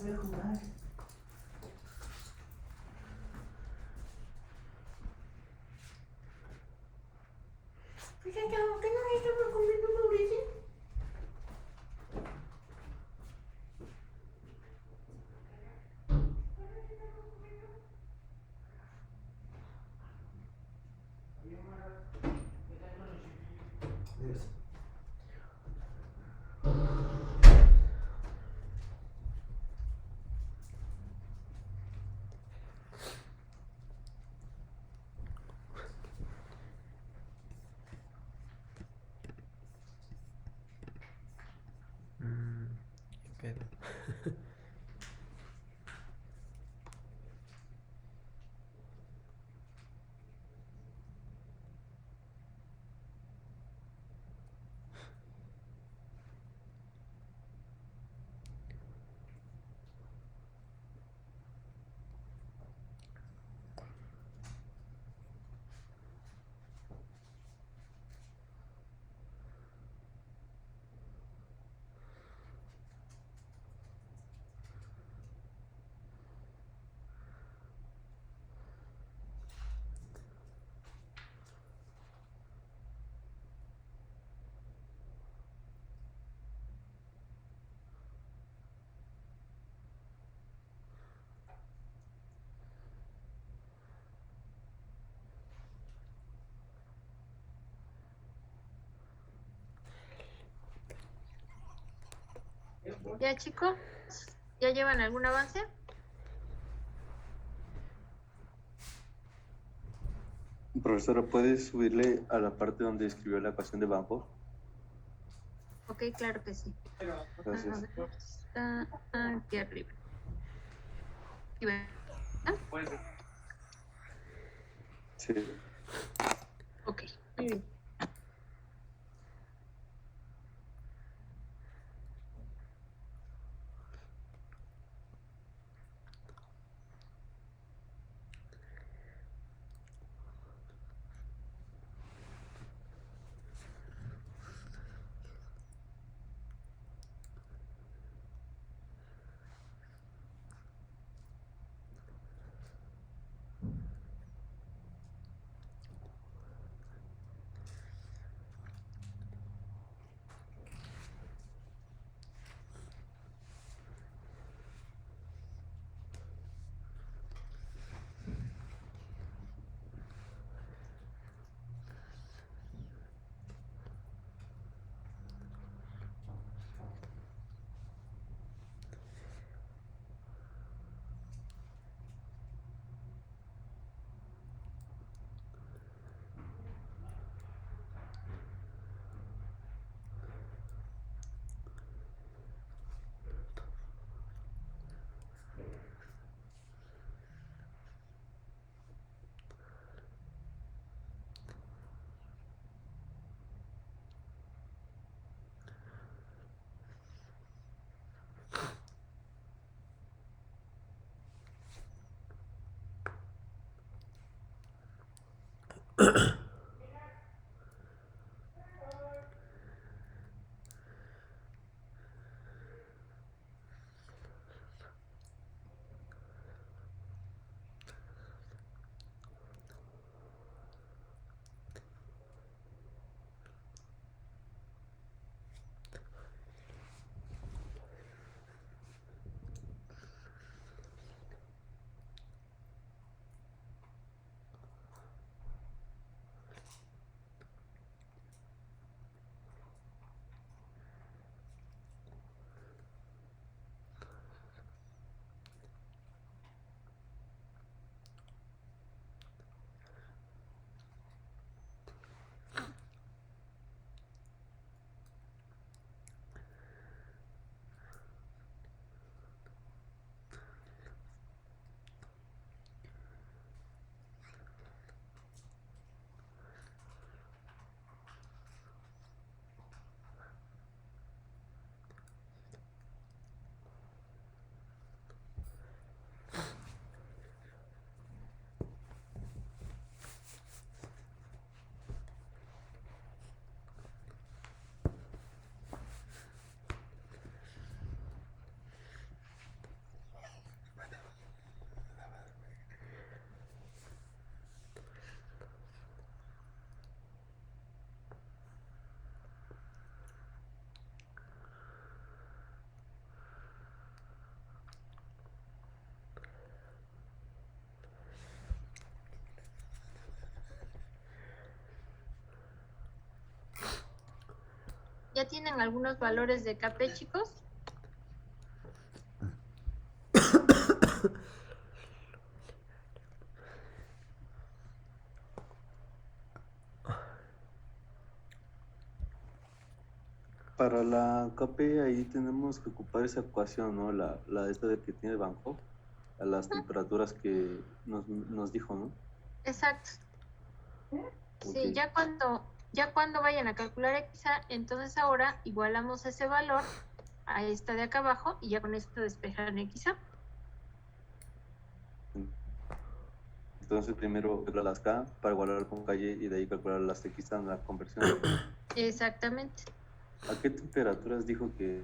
Dios. Qué pedo. Ya, chicos, ¿ya llevan algún avance? Profesora, ¿puedes subirle a la parte donde escribió la ecuación de Van Hoff? Ok, claro que sí. Gracias. A ver, está aquí arriba. ¿Y ven? Sí. Ok, muy bien. ¿Ya tienen algunos valores de KP, chicos? Para la KP ahí tenemos que ocupar esa ecuación, ¿no? La esta de que tiene Banco, a las temperaturas que nos dijo, ¿no? Exacto. Sí, Ok. ya cuando vayan a calcular XA, entonces ahora igualamos ese valor a esta de acá abajo y ya con esto despejan XA. Entonces primero calcular las K para igualar con calle y de ahí calcular las X en la conversión. Exactamente. ¿A qué temperaturas dijo que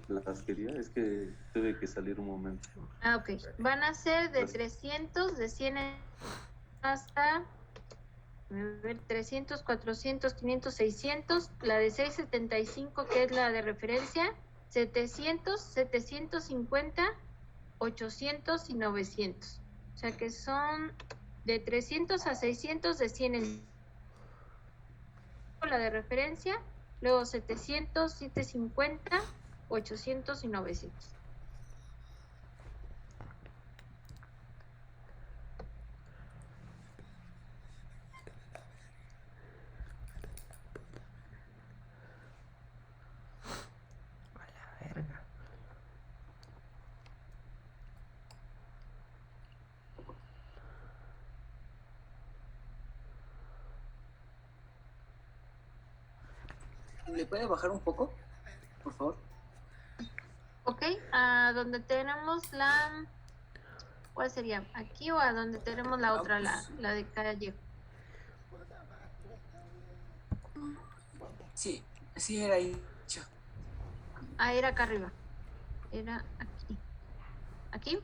las quería? Es que tuve que salir un momento. Ah, ok. Van a ser de Las- 300, de 100 hasta a ver, 300, 400, 500, 600. La de 675, que es la de referencia, 700, 750, 800 y 900. O sea que son de 300 a 600 de 100 en la de referencia, luego 700, 750, 800 y 900. A la verga. ¿Le puede bajar un poco, por favor? Ok, a donde tenemos la... ¿Cuál sería? ¿Aquí o a donde tenemos la otra, la de calle? Sí, sí era ahí. Ah, era acá arriba. Era aquí. ¿Aquí?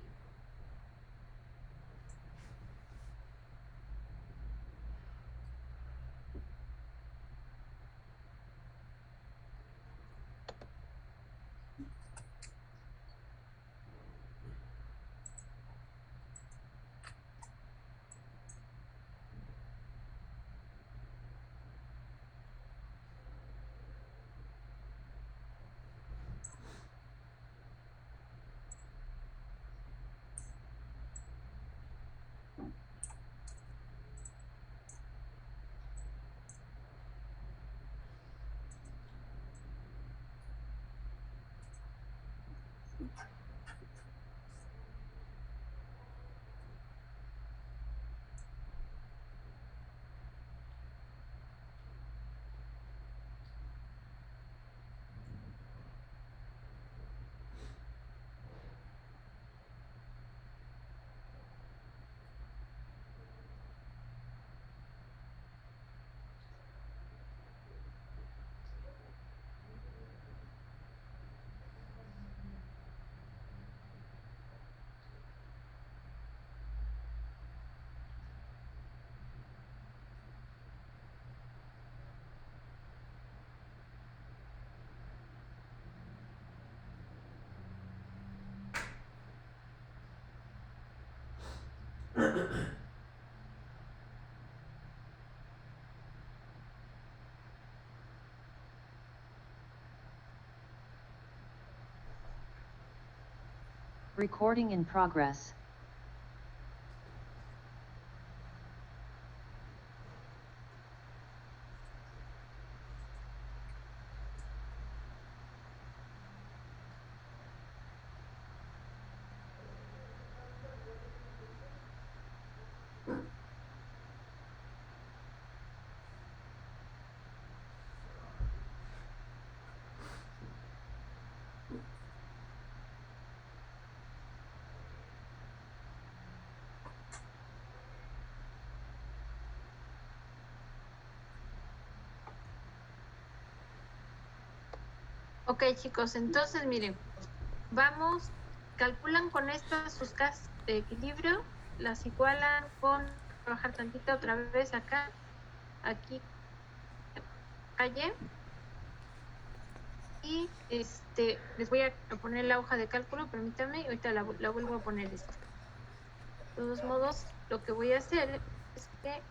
Recording in progress. Ok, chicos, entonces miren, vamos, calculan con estas sus casas de equilibrio, las igualan con, bajar tantito otra vez acá, aquí, calle, y les voy a poner la hoja de cálculo, permítanme, y ahorita la vuelvo a poner esta. De todos modos, lo que voy a hacer es que,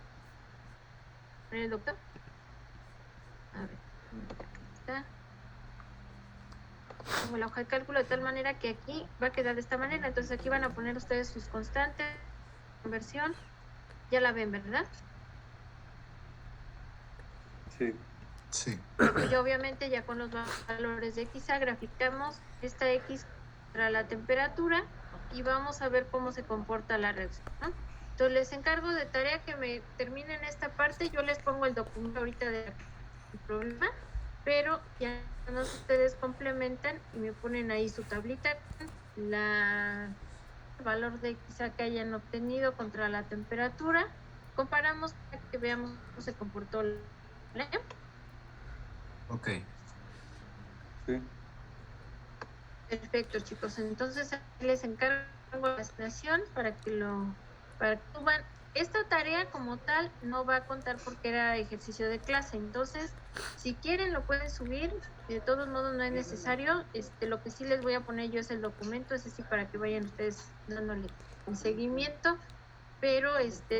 el doctor, a ver, aquí está. pongo la hoja de cálculo de tal manera que aquí va a quedar de esta manera. Entonces aquí van a poner ustedes sus constantes, conversión, ya la ven, ¿verdad? Sí. Sí. Y obviamente ya con los valores de XA graficamos esta X para la temperatura y vamos a ver cómo se comporta la reacción, ¿no? Entonces les encargo de tarea que me terminen esta parte, yo les pongo el documento ahorita del problema, pero ya ustedes complementan y me ponen ahí su tablita, el valor de XA que hayan obtenido contra la temperatura, comparamos para que veamos cómo se comportó el Ok. Sí. Perfecto, chicos. Entonces les encargo la asignación para que suban. Esta tarea como tal no va a contar porque era ejercicio de clase. Entonces, si quieren lo pueden subir. De todos modos no es necesario. Lo que sí les voy a poner yo es el documento, ese sí para que vayan ustedes dándole un seguimiento, pero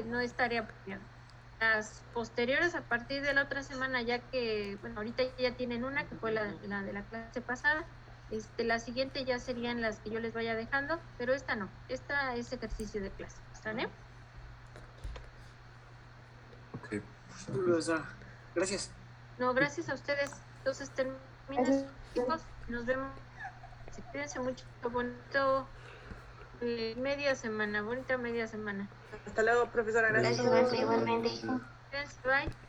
no es tarea propia. Las posteriores a partir de la otra semana, ya que, bueno, ahorita ya tienen una que fue la de la clase pasada, la siguiente ya serían las que yo les vaya dejando, pero esta no, esta es ejercicio de clase, ¿sale? Ok. Profesora, gracias. No, gracias a ustedes. Entonces terminan, chicos, nos vemos. Cuídense mucho, bonito bonita media semana. Hasta luego, profesora. Gracias. Gracias, maestra, igualmente. Cuídense, bye.